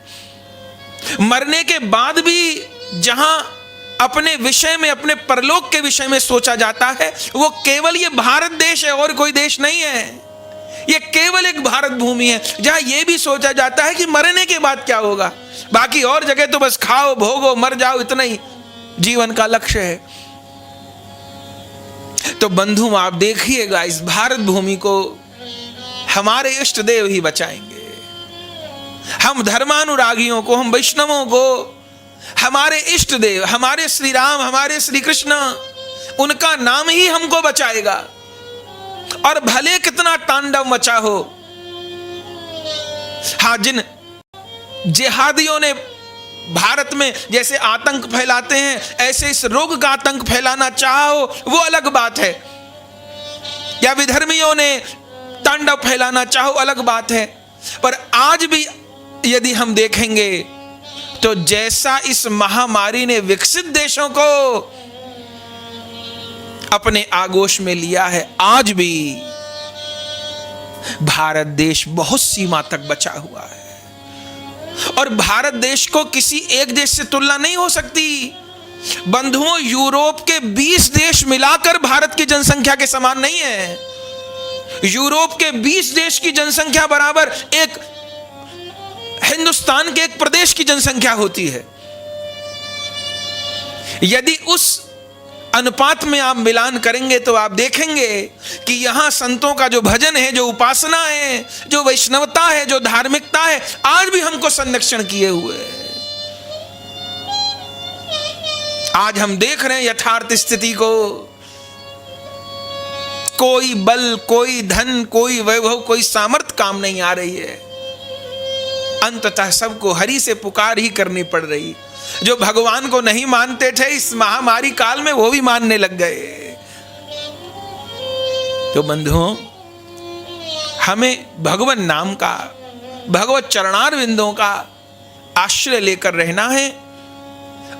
मरने के बाद भी जहां अपने विषय में, अपने परलोक के विषय में सोचा जाता है, वो केवल ये भारत देश है और कोई देश नहीं है। ये केवल एक भारत भूमि है जहां ये भी सोचा जाता है कि मरने के बाद क्या होगा। बाकी और जगह तो बस खाओ, भोगो, मर जाओ, इतना ही जीवन का लक्ष्य है। तो बंधु आप देखिएगा इस भारत भूमि को हमारे इष्ट देव ही बचाएंगे। हम धर्मानुरागियों को, हम वैष्णवों को हमारे इष्ट देव, हमारे श्री राम, हमारे श्री कृष्ण, उनका नाम ही हमको बचाएगा। और भले कितना तांडव मचा हो, हाँ, जिन जिहादियों ने भारत में जैसे आतंक फैलाते हैं, ऐसे इस रोग का आतंक फैलाना चाहा हो, वो अलग बात है, या विधर्मियों ने तांडव फैलाना चाहो, अलग बात है। पर आज भी यदि हम देखेंगे तो जैसा इस महामारी ने विकसित देशों को अपने आगोश में लिया है, आज भी भारत देश बहुत सीमा तक बचा हुआ है। और भारत देश को किसी एक देश से तुलना नहीं हो सकती। बंधुओं, यूरोप के 20 देश मिलाकर भारत की जनसंख्या के समान नहीं है। यूरोप के 20 देश की जनसंख्या बराबर एक हिंदुस्तान के एक प्रदेश की जनसंख्या होती है। यदि उस अनुपात में आप मिलान करेंगे तो आप देखेंगे कि यहां संतों का जो भजन है, जो उपासना है, जो वैष्णवता है, जो धार्मिकता है, आज भी हमको संरक्षण किए हुए है। आज हम देख रहे हैं यथार्थ स्थिति को। कोई बल, कोई धन, कोई वैभव, कोई सामर्थ्य काम नहीं आ रही है। अंततः सबको हरि से पुकार ही करनी पड़ रही। जो भगवान को नहीं मानते थे, इस महामारी काल में वो भी मानने लग गए। तो बंधुओं, हमें भगवान नाम का, भगवत चरणारविंदों का आश्रय लेकर रहना है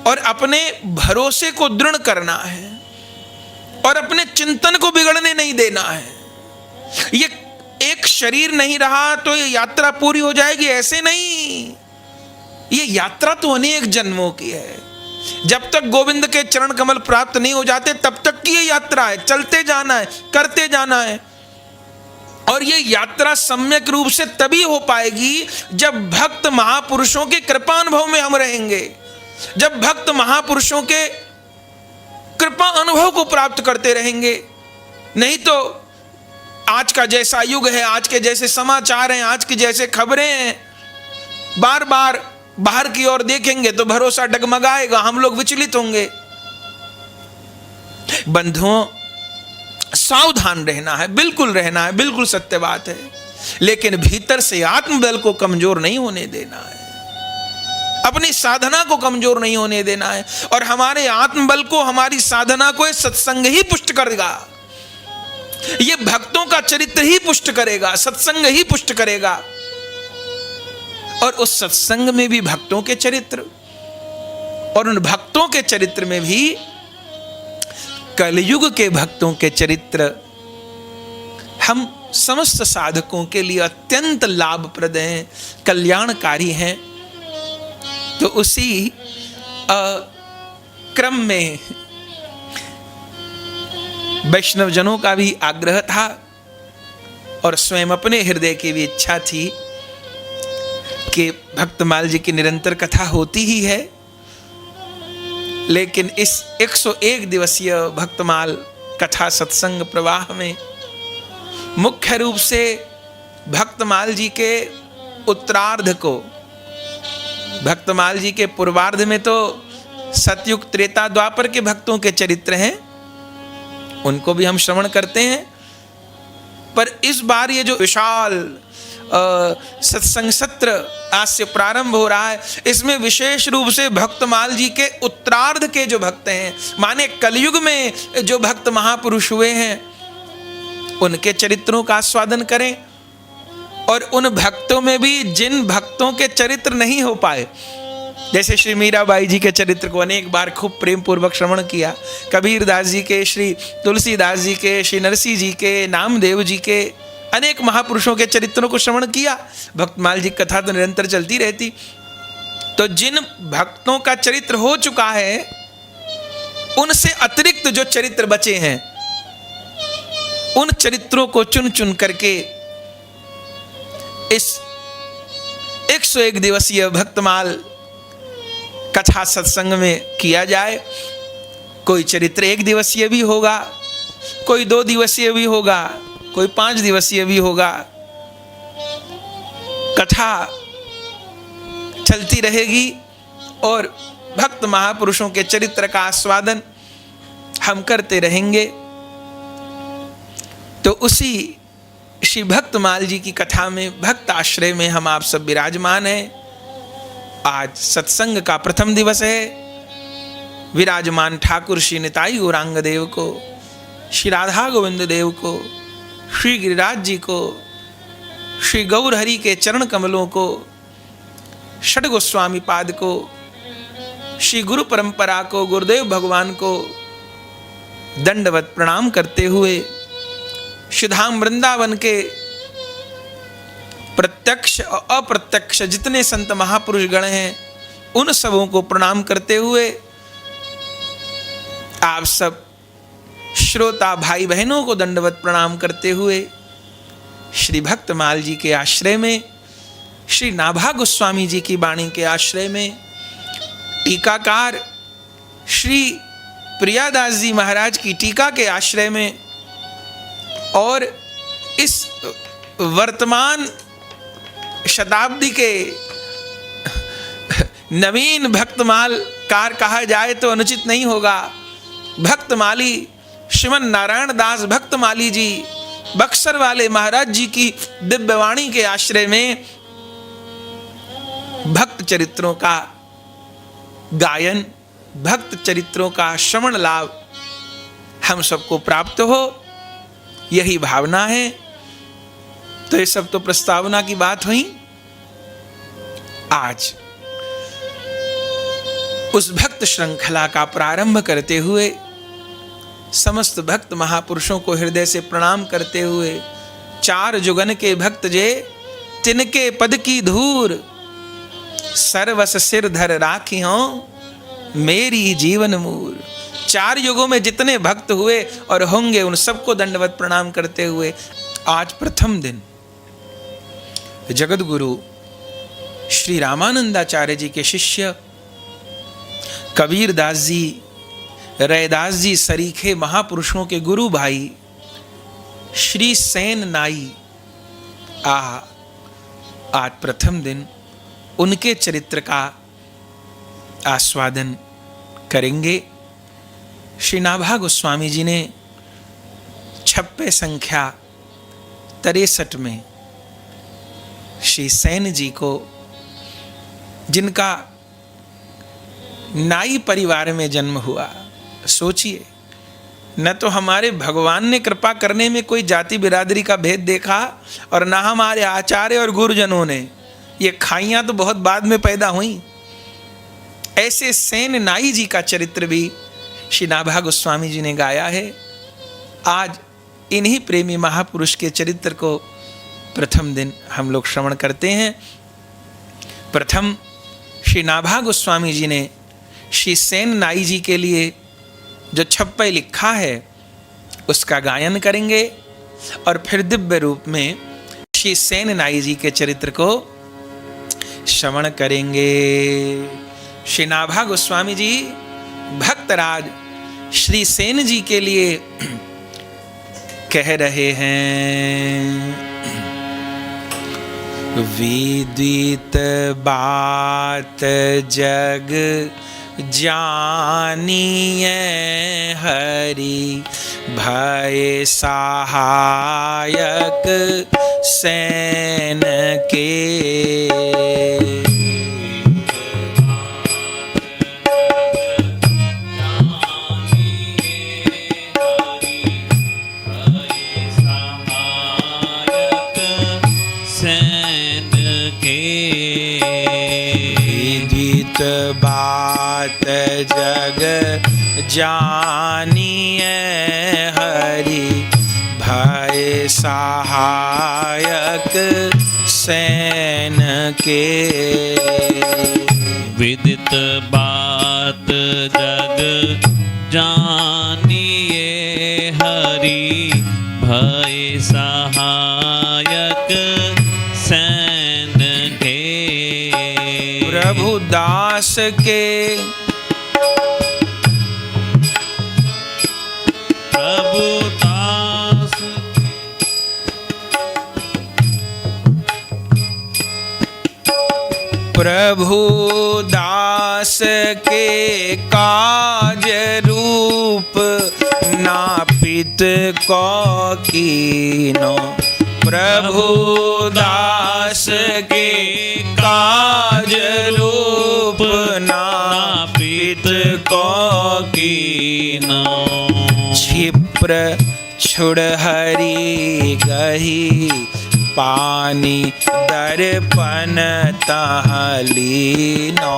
और अपने भरोसे को दृढ़ करना है और अपने चिंतन को बिगड़ने नहीं देना है। ये एक शरीर नहीं रहा तो ये यात्रा पूरी हो जाएगी, ऐसे नहीं। ये यात्रा तो अनेक जन्मों की है। जब तक गोविंद के चरण कमल प्राप्त नहीं हो जाते तब तक की ये यात्रा है। चलते जाना है, करते जाना है। और ये यात्रा सम्यक रूप से तभी हो पाएगी जब भक्त महापुरुषों के कृपा अनुभव में हम रहेंगे, जब भक्त महापुरुषों के कृपा अनुभव को प्राप्त करते रहेंगे। नहीं तो आज का जैसा युग है, आज के जैसे समाचार हैं, आज की जैसे खबरें हैं, बार बार बाहर की ओर देखेंगे तो भरोसा डगमगाएगा, हम लोग विचलित होंगे। बंधुओं, सावधान रहना है, बिल्कुल रहना है, बिल्कुल सत्य बात है। लेकिन भीतर से आत्मबल को कमजोर नहीं होने देना है, अपनी साधना को कमजोर नहीं होने देना है। और हमारे आत्मबल को, हमारी साधना को सत्संग ही पुष्ट करेगा। ये भक्तों का चरित्र ही पुष्ट करेगा, सत्संग ही पुष्ट करेगा। और उस सत्संग में भी भक्तों के चरित्र, और उन भक्तों के चरित्र में भी कलयुग के भक्तों के चरित्र हम समस्त साधकों के लिए अत्यंत लाभप्रद हैं, कल्याणकारी हैं। तो उसी क्रम में वैष्णव जनों का भी आग्रह था और स्वयं अपने हृदय की भी इच्छा थी कि भक्तमाल जी की निरंतर कथा होती ही है। लेकिन इस 101 दिवसीय भक्तमाल कथा सत्संग प्रवाह में मुख्य रूप से भक्तमाल जी के उत्तरार्ध को, भक्तमाल जी के पूर्वार्ध में तो सतयुग त्रेता द्वापर के भक्तों के चरित्र हैं, उनको भी हम श्रवण करते हैं। पर इस बार ये जो विशाल सत्संग सत्र आज से प्रारंभ हो रहा है, इसमें विशेष रूप से भक्तमाल जी के उत्तरार्ध के जो भक्त हैं, माने कलयुग में जो भक्त महापुरुष हुए हैं, उनके चरित्रों का आस्वादन करें। और उन भक्तों में भी जिन भक्तों के चरित्र नहीं हो पाए, जैसे श्री मीराबाई जी के चरित्र को अनेक बार खूब प्रेम पूर्वक श्रवण किया, कबीर दास जी के, श्री तुलसीदास जी के, श्री नरसिंह जी के, नामदेव जी के, अनेक महापुरुषों के चरित्रों को श्रवण किया। भक्तमाल जी कथा तो निरंतर चलती रहती। तो जिन भक्तों का चरित्र हो चुका है, उनसे अतिरिक्त जो चरित्र बचे हैं, उन चरित्रों को चुन चुन करके इस 101 दिवसीय भक्तमाल कथा सत्संग में किया जाए। कोई चरित्र 1 दिवसीय भी होगा, कोई 2 दिवसीय भी होगा, कोई 5 दिवसीय भी होगा। कथा चलती रहेगी और भक्त महापुरुषों के चरित्र का आस्वादन हम करते रहेंगे। तो उसी श्री भक्तमाल जी की कथा में, भक्त आश्रय में हम आप सब विराजमान हैं। आज सत्संग का प्रथम दिवस है। विराजमान ठाकुर श्री निताई गौरांग देव को, श्री राधा गोविंद देव को, श्री गिरिराज जी को, श्री गौर हरि के चरण कमलों को, षड गोस्वामी पाद को, श्री गुरु परंपरा को, गुरुदेव भगवान को दंडवत प्रणाम करते हुए, श्रीधाम वृंदावन के प्रत्यक्ष और अप्रत्यक्ष जितने संत महापुरुष गण हैं, उन सबों को प्रणाम करते हुए, आप सब श्रोता भाई बहनों को दंडवत प्रणाम करते हुए, श्री भक्तमाल जी के आश्रय में, श्री नाभा गोस्वामी जी की वाणी के आश्रय में, टीकाकार श्री प्रियादास जी महाराज की टीका के आश्रय में, और इस वर्तमान शताब्दी के नवीन भक्तमाल कार कहा जाए तो अनुचित नहीं होगा, भक्तमाली श्रीमन नारायण दास भक्तमाली जी बक्सर वाले महाराज जी की दिव्यवाणी के आश्रय में भक्त चरित्रों का गायन, भक्त चरित्रों का श्रवण लाभ हम सबको प्राप्त हो, यही भावना है। तो ये सब तो प्रस्तावना की बात हुई। आज उस भक्त श्रृंखला का प्रारंभ करते हुए, समस्त भक्त महापुरुषों को हृदय से प्रणाम करते हुए, 4 जुगन के भक्त जे तिनके पद की धूर, सर्वस सिर धर राखी हों मेरी जीवन मूर। 4 युगों में जितने भक्त हुए और होंगे, उन सबको दंडवत प्रणाम करते हुए, आज प्रथम दिन जगत गुरु श्री रामानंदाचार्य जी के शिष्य कबीर दास जी, रैदास जी सरीखे महापुरुषों के गुरु भाई श्री सेन नाई आज प्रथम दिन उनके चरित्र का आस्वादन करेंगे। श्री नाभा गोस्वामी जी ने 56 संख्या 63 में श्री सेन जी को, जिनका नाई परिवार में जन्म हुआ, सोचिए, न तो हमारे भगवान ने कृपा करने में कोई जाति बिरादरी का भेद देखा, और न हमारे आचार्य और गुरुजनों ने। ये खाइयां तो बहुत बाद में पैदा हुई। ऐसे सेन नाई जी का चरित्र भी श्री नाभा गोस्वामी जी ने गाया है। आज इन्हीं प्रेमी महापुरुष के चरित्र को प्रथम दिन हम लोग श्रवण करते हैं। प्रथम श्री नाभा गोस्वामी जी ने श्री सेन नाई जी के लिए जो 56 लिखा है उसका गायन करेंगे, और फिर दिव्य रूप में श्री सेन नाई जी के चरित्र को श्रवण करेंगे। श्री नाभा गोस्वामी जी भक्तराज श्री सेन जी के लिए कह रहे हैं, विदित बात जग जानिए हरि भय सहायक सैन के। विदित बात जग जानिए हरि भय सहायक सैन के। विदित बात जग जानिए हरि भय सहायक सैन के। प्रभु दास के प्रभु दास के काज रूप नापित को कीनो। प्रभु दास के काज रूप नापित को कीनो। क्षिप्र छुड़ हरि गही पानी दर्पण तहलीनो।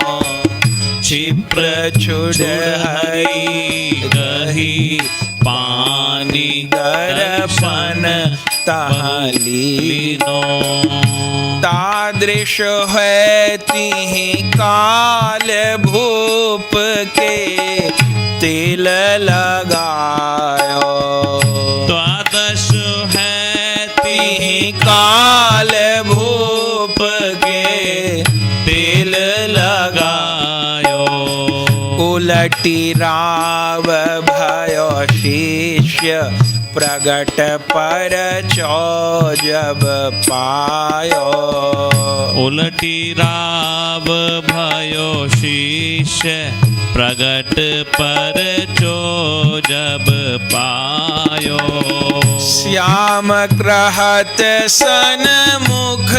क्षिप्र छुड़ हरि गही पानी दर्पण तहलीनो। तादृश है तिहि काल भूप के तिल लगायो। द्वादश है तिहि काल भूप के तिल लगायो। उलटी राव भयो शिष्य प्रगट पर चौजब पायो। उलटी राव भयो शिष्य प्रगट पर चौजब पायो। श्याम ग्रहत सन्मुख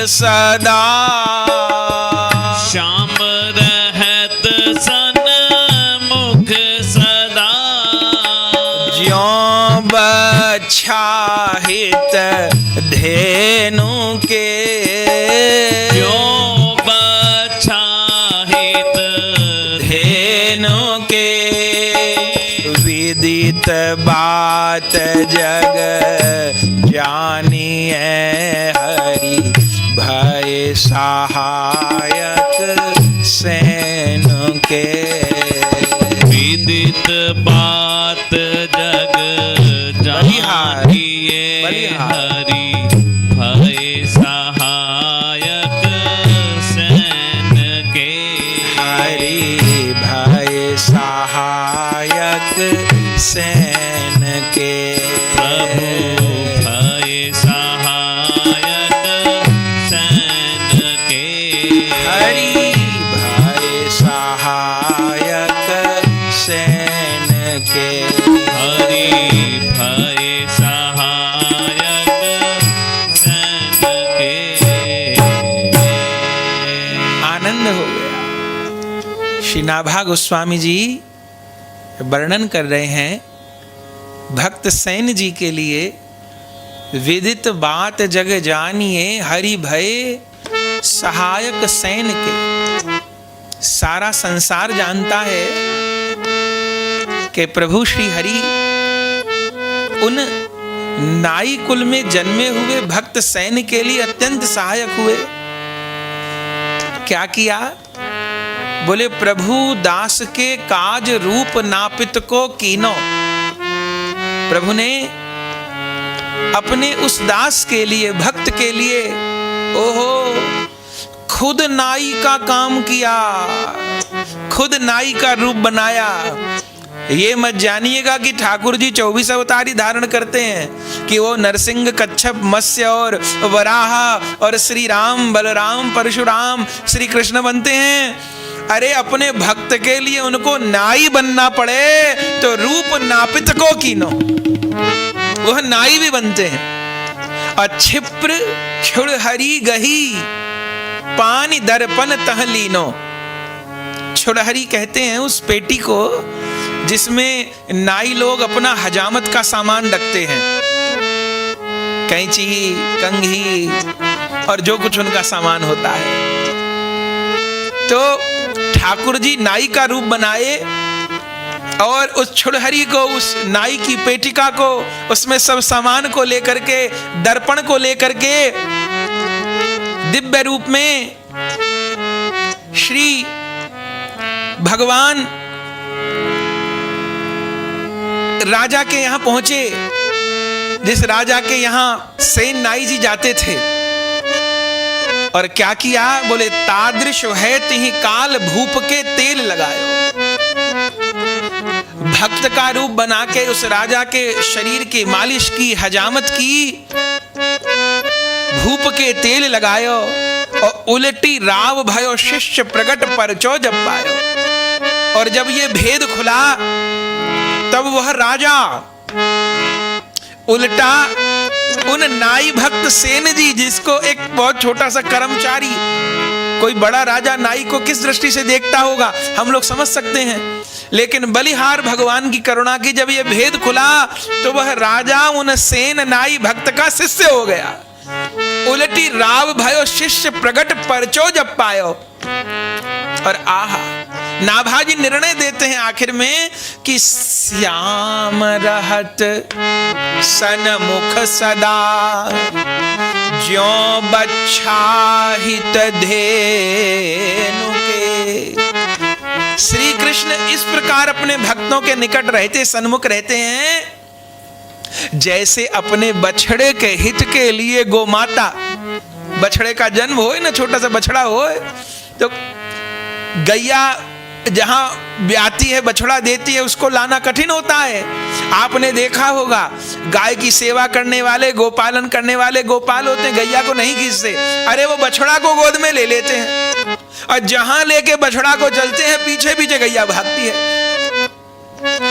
सदा। श्याम रहत सन्मुख सदा। ज्यों बच्छाहित धेनु के। ज्यों बच्छाहित धेनु के। विदित बात जग जानिए हरि भय सहायक सैन के। विदित बात जग जानिए हरि भय सहायक सैन के। हरि भय सहायक सैन के। प्रभु भय सहायक सैन के। हरि भय सहायक सैन के। हरि भय सहायक सैन के। आनंद हो गया। श्री नाभा गोस्वामी जी वर्णन कर रहे हैं भक्त सैन जी के लिए। विदित बात जग जानिए हरि भय सहायक सैन के। सारा संसार जानता है कि प्रभु श्री हरि उन नाई कुल में जन्मे हुए भक्त सैन के लिए अत्यंत सहायक हुए। क्या किया? बोले प्रभु दास के काज रूप नापित को कीनो। प्रभु ने अपने उस दास के लिए, भक्त के लिए, ओहो, खुद नाई का काम किया, खुद नाई का रूप बनाया। ये मत जानिएगा कि ठाकुर जी 24 अवतारी धारण करते हैं, कि वो नरसिंह, कच्छप, मत्स्य और वराह और श्री राम, बलराम, परशुराम, श्री कृष्ण बनते हैं। अरे अपने भक्त के लिए उनको नाई बनना पड़े तो रूप नापित को कीनो, वह नाई भी बनते हैं। और क्षिप्र क्षुड़ हरी गही पानी दर्पण तह लीनो। छुड़हरी कहते हैं उस पेटी को जिसमें नाई लोग अपना हजामत का सामान रखते हैं, कैंची, कंघी और जो कुछ उनका सामान होता है। तो ठाकुर जी नाई का रूप बनाए और उस छुड़हरी को, उस नाई की पेटिका को, उसमें सब सामान को लेकर के, दर्पण को लेकर के दिव्य रूप में श्री भगवान राजा के यहां पहुंचे, जिस राजा के यहां सेन नाई जी जाते थे। और क्या किया, बोले तादृश है तिहि काल भूप के तेल लगायो। भक्त का रूप बना के उस राजा के शरीर की मालिश की, हजामत की, भूप के तेल लगायो और उलटी राव भयो शिष्य प्रगट परचो जब पायो। और जब ये भेद खुला तब वह राजा उल्टा उन नाई भक्त सेन जी, जिसको एक बहुत छोटा सा कर्मचारी, कोई बड़ा राजा नाई को किस दृष्टि से देखता होगा हम लोग समझ सकते हैं, लेकिन बलिहार भगवान की करुणा की जब ये भेद खुला तो वह राजा उन सेन नाई भक्त का शिष्य हो गया। उलटी राव भयो शिष्य प्रगट परचो जब पायो। और आहा, नाभाजी निर्णय देते हैं आखिर में कि श्याम रहत सन्मुख सदा ज्यों बच्छाहित धेनु के। श्री कृष्ण इस प्रकार अपने भक्तों के निकट रहते, सन्मुख रहते हैं, जैसे अपने बछड़े के हित के लिए गोमाता, बछड़े का जन्म होए ना, छोटा सा बछड़ा होए तो गैया जहां ब्याती है, बछड़ा देती है, उसको लाना कठिन होता है। आपने देखा होगा गाय की सेवा करने वाले, गोपालन करने वाले गोपाल होते हैं, गैया को नहीं खींचते, अरे वो बछड़ा को गोद में ले लेते हैं और जहां लेके बछड़ा को चलते हैं पीछे पीछे गैया भागती है।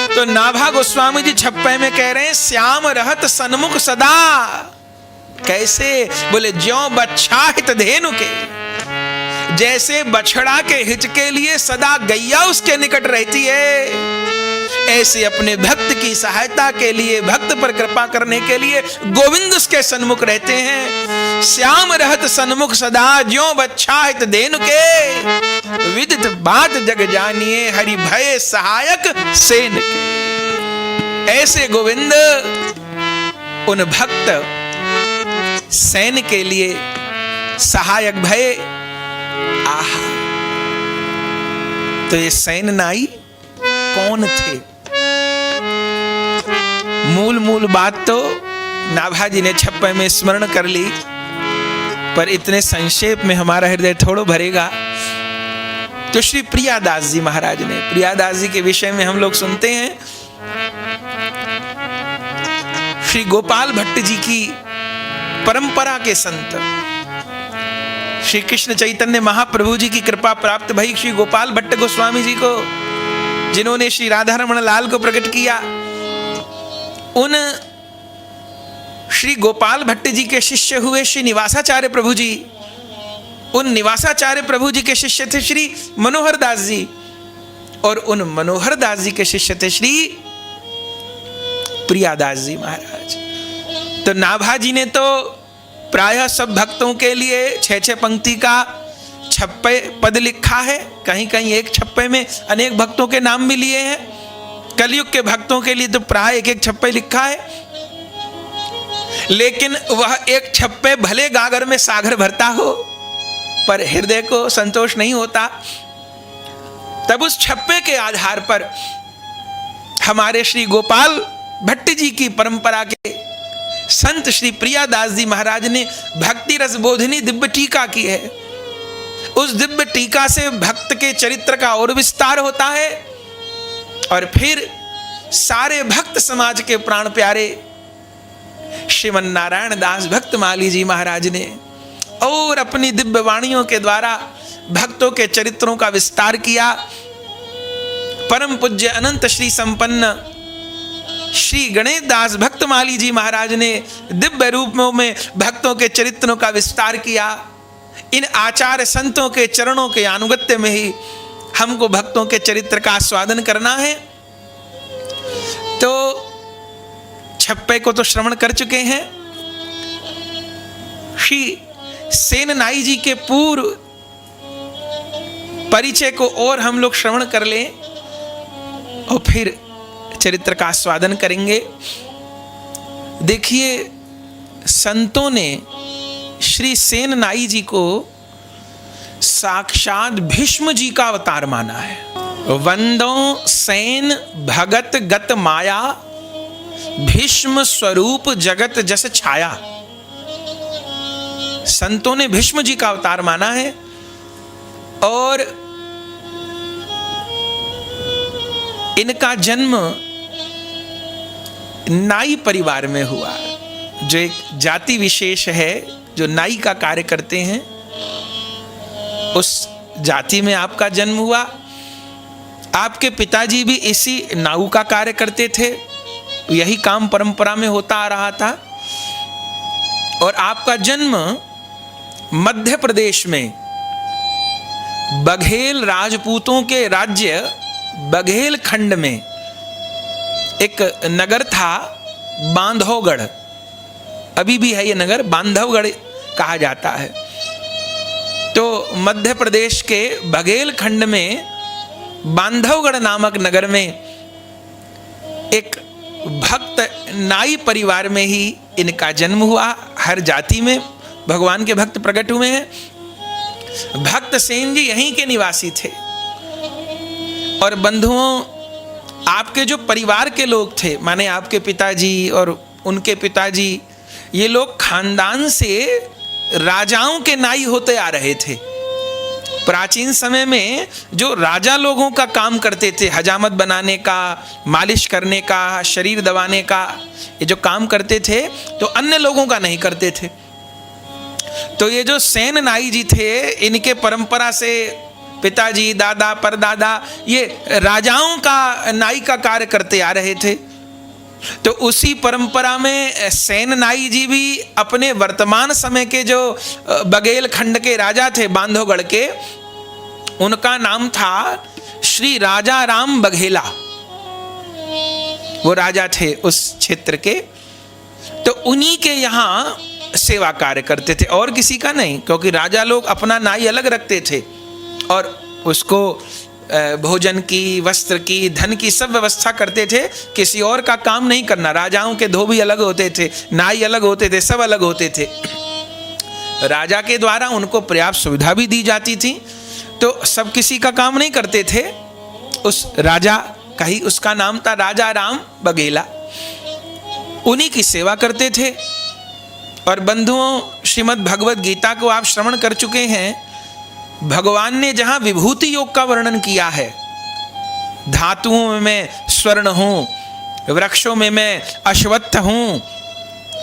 तो नाभा गोस्वामी जी 56 में कह रहे हैं श्याम रहत सन्मुख सदा। कैसे, बोले ज्यों बच्छाहित धेनु के, जैसे बछड़ा के हित के लिए सदा गैया उसके निकट रहती है, ऐसे अपने भक्त की सहायता के लिए, भक्त पर कृपा करने के लिए गोविंद उसके सन्मुख रहते हैं। श्याम रहत सन्मुख सदा ज्यों बच्छाहित धेनु के, विदित बात जग जानिए हरि भय सहायक सेन के। ऐसे गोविंद उन भक्त सेन के लिए सहायक भय। आहा, तो ये सेन नाई कौन थे? मूल बात तो नाभाजी ने 56 में स्मरण कर ली, पर इतने संक्षेप में हमारा हृदय थोड़ा भरेगा। तो श्री प्रियादास जी महाराज ने, प्रियादास जी के विषय में हम लोग सुनते हैं, श्री गोपाल भट्ट जी की परंपरा के संत, श्री कृष्ण चैतन्य महाप्रभु जी की कृपा प्राप्त भई श्री गोपाल भट्ट गोस्वामी जी को, जिन्होंने श्री राधा रमण लाल को प्रकट किया। उन श्री गोपाल भट्ट जी के शिष्य हुए श्री निवासाचार्य प्रभु जी। उन निवासाचार्य प्रभु जी के शिष्य थे श्री मनोहर दास जी, और उन मनोहर दास जी के शिष्य थे श्री प्रियादास जी महाराज। तो नाभाजी ने तो प्रायः सब भक्तों के लिए 6-6 पंक्ति का 56 पद लिखा है, कहीं कहीं एक 56 में अनेक भक्तों के नाम भी लिए हैं। कलयुग के भक्तों के लिए तो प्राय एक 56 लिखा है, लेकिन वह एक 56 भले गागर में सागर भरता हो पर हृदय को संतोष नहीं होता। तब उस 56 के आधार पर हमारे श्री गोपाल भट्ट जी की परंपरा के संत श्री प्रियादास जी महाराज ने भक्ति रस बोधिनी दिव्य टीका की है। उस दिव्य टीका से भक्त के चरित्र का और विस्तार होता है, और फिर सारे भक्त समाज के प्राण प्यारे श्रीमन नारायण दास भक्त माली जी महाराज ने और अपनी दिव्य वाणियों के द्वारा भक्तों के चरित्रों का विस्तार किया। परम पूज्य अनंत श्री संपन्न श्री गणेश दास भक्तमाली जी महाराज ने दिव्य रूपों में भक्तों के चरित्रों का विस्तार किया। इन आचार्य संतों के चरणों के अनुगत्य में ही हमको भक्तों के चरित्र का आस्वादन करना है। तो छप्पे को तो श्रवण कर चुके हैं। श्री सेन नाई जी के पूर्व परिचय को और हम लोग श्रवण कर लें और फिर चरित्र का आस्वादन करेंगे। देखिए, संतों ने श्री सेन नाई जी को साक्षात भीष्म जी का अवतार माना है। वंदो सेन भगत गत माया, भीष्म स्वरूप जगत जस छाया। संतों ने भीष्म जी का अवतार माना है और इनका जन्म नाई परिवार में हुआ, जो एक जाति विशेष है जो नाई का कार्य करते हैं। उस जाति में आपका जन्म हुआ। आपके पिताजी भी इसी नाऊ का कार्य करते थे, यही काम परंपरा में होता आ रहा था। और आपका जन्म मध्य प्रदेश में बघेल राजपूतों के राज्य बघेल खंड में एक नगर था बांधवगढ़, अभी भी है ये नगर, बांधवगढ़ कहा जाता है। तो मध्य प्रदेश के बघेल खंड में बांधवगढ़ नामक नगर में एक भक्त नाई परिवार में ही इनका जन्म हुआ। हर जाति में भगवान के भक्त प्रकट हुए हैं। भक्त सेन जी यहीं के निवासी थे। और बंधुओं, आपके जो परिवार के लोग थे, माने आपके पिताजी और उनके पिताजी, ये लोग खानदान से राजाओं के नाई होते आ रहे थे। प्राचीन समय में जो राजा लोगों का काम करते थे, हजामत बनाने का, मालिश करने का, शरीर दबाने का, ये जो काम करते थे तो अन्य लोगों का नहीं करते थे। तो ये जो सेन नाई जी थे, इनके परंपरा से पिताजी, दादा, परदादा ये राजाओं का नाई का कार्य करते आ रहे थे। तो उसी परंपरा में सेन नाई जी भी अपने वर्तमान समय के जो बघेल खंड के राजा थे बांधवगढ़ के, उनका नाम था श्री राजा राम बघेला। वो राजा थे उस क्षेत्र के। तो उन्हीं के यहाँ सेवा कार्य करते थे और किसी का नहीं, क्योंकि राजा लोग अपना नाई अलग रखते थे और उसको भोजन की, वस्त्र की, धन की सब व्यवस्था करते थे। किसी और का काम नहीं करना। राजाओं के धोबी अलग होते थे, नाई अलग होते थे, सब अलग होते थे। राजा के द्वारा उनको पर्याप्त सुविधा भी दी जाती थी, तो सब किसी का काम नहीं करते थे। उस राजा का ही, उसका नाम था राजा राम बघेला, उन्हीं की सेवा करते थे। और बंधुओं, श्रीमद् भगवद गीता को आप श्रवण कर चुके हैं। भगवान ने जहां विभूति योग का वर्णन किया है, धातुओं में मैं स्वर्ण हूं, वृक्षों में मैं अश्वत्थ हूं,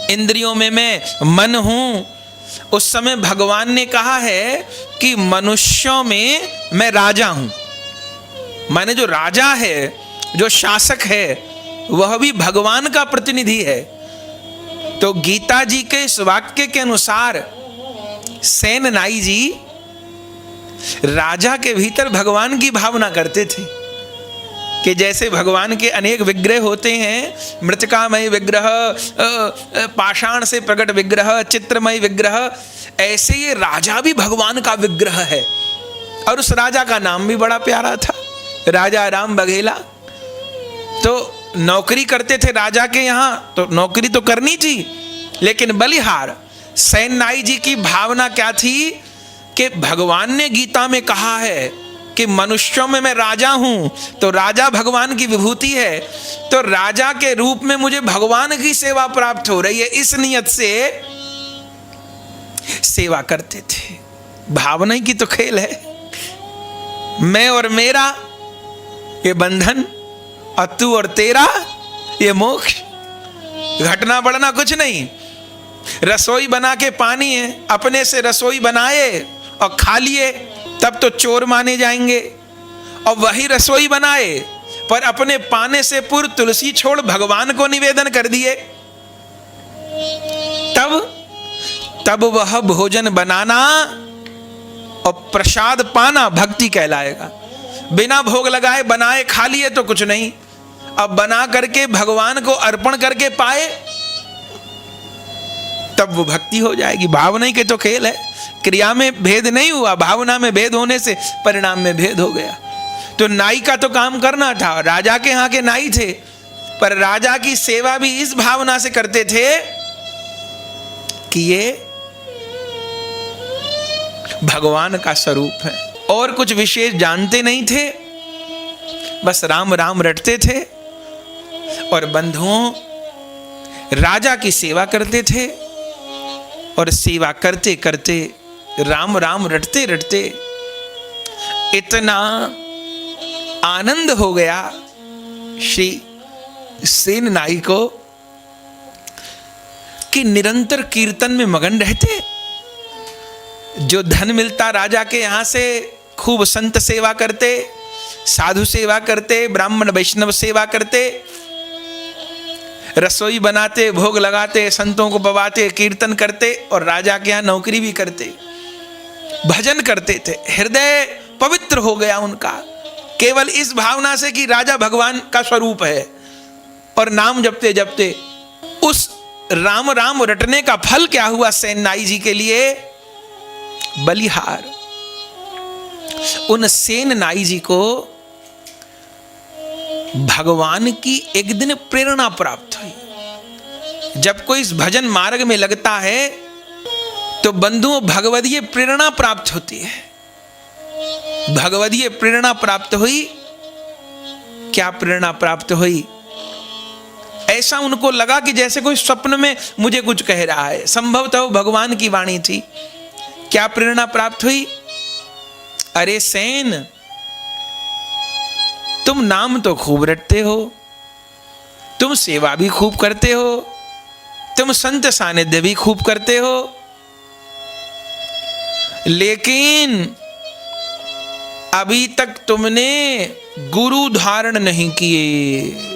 इंद्रियों में मैं मन हूं, उस समय भगवान ने कहा है कि मनुष्यों में मैं राजा हूं। माने जो राजा है, जो शासक है, वह भी भगवान का प्रतिनिधि है। तो गीता जी के इस वाक्य के अनुसार सेन नाई जी राजा के भीतर भगवान की भावना करते थे कि जैसे भगवान के अनेक विग्रह होते हैं, मृतिकामय विग्रह, पाषाण से प्रकट विग्रह, चित्रमय विग्रह, ऐसे ये राजा भी भगवान का विग्रह है। और उस राजा का नाम भी बड़ा प्यारा था, राजा राम बघेला। तो नौकरी करते थे राजा के यहाँ, तो नौकरी तो करनी थी, लेकिन बलिहार। सेन नाई जी की भावना क्या थी कि भगवान ने गीता में कहा है कि मनुष्यों में मैं राजा हूं, तो राजा भगवान की विभूति है, तो राजा के रूप में मुझे भगवान की सेवा प्राप्त हो रही है, इस नियत से सेवा करते थे। भावना की तो खेल है। मैं और मेरा ये बंधन, और तू और तेरा ये मोक्ष। घटना बढ़ना कुछ नहीं। रसोई बना के पानी है, अपने से रसोई बनाए और खा लिए, तब तो चोर माने जाएंगे। और वही रसोई बनाए पर अपने पाने से पूर्व तुलसी छोड़ भगवान को निवेदन कर दिए, तब वह भोजन बनाना और प्रसाद पाना भक्ति कहलाएगा। बिना भोग लगाए बनाए खा लिए तो कुछ नहीं, अब बना करके भगवान को अर्पण करके पाए तब वो भक्ति हो जाएगी। भावना के तो खेल है, क्रिया में भेद नहीं हुआ, भावना में भेद होने से परिणाम में भेद हो गया। तो नाई का तो काम करना था, राजा के यहाँ के नाई थे, पर राजा की सेवा भी इस भावना से करते थे कि ये भगवान का स्वरूप है, और कुछ विशेष जानते नहीं थे, बस राम राम रटते थे। और बंधुओं, राजा की सेवा करते थे और सेवा करते करते राम राम रटते रटते इतना आनंद हो गया श्री सेन नाई को कि निरंतर कीर्तन में मगन रहते। जो धन मिलता राजा के यहां से खूब संत सेवा करते, साधु सेवा करते, ब्राह्मण वैष्णव सेवा करते, रसोई बनाते, भोग लगाते, संतों को पवाते, कीर्तन करते और राजा के यहाँ नौकरी भी करते, भजन करते थे। हृदय पवित्र हो गया उनका केवल इस भावना से कि राजा भगवान का स्वरूप है। और नाम जपते जपते उस राम राम रटने का फल क्या हुआ सेन नाई जी के लिए? बलिहार। उन सेन नाई जी को भगवान की एक दिन प्रेरणा प्राप्त हुई। जब कोई इस भजन मार्ग में लगता है तो बंधुओं भगवदीय प्रेरणा प्राप्त होती है। भगवदीय प्रेरणा प्राप्त हुई। क्या प्रेरणा प्राप्त हुई? ऐसा उनको लगा कि जैसे कोई स्वप्न में मुझे कुछ कह रहा है, संभवतः भगवान की वाणी थी। क्या प्रेरणा प्राप्त हुई? अरे सेन, तुम नाम तो खूब रटते हो, तुम सेवा भी खूब करते हो, तुम संत सानिध्य भी खूब करते हो, लेकिन अभी तक तुमने गुरु धारण नहीं किए।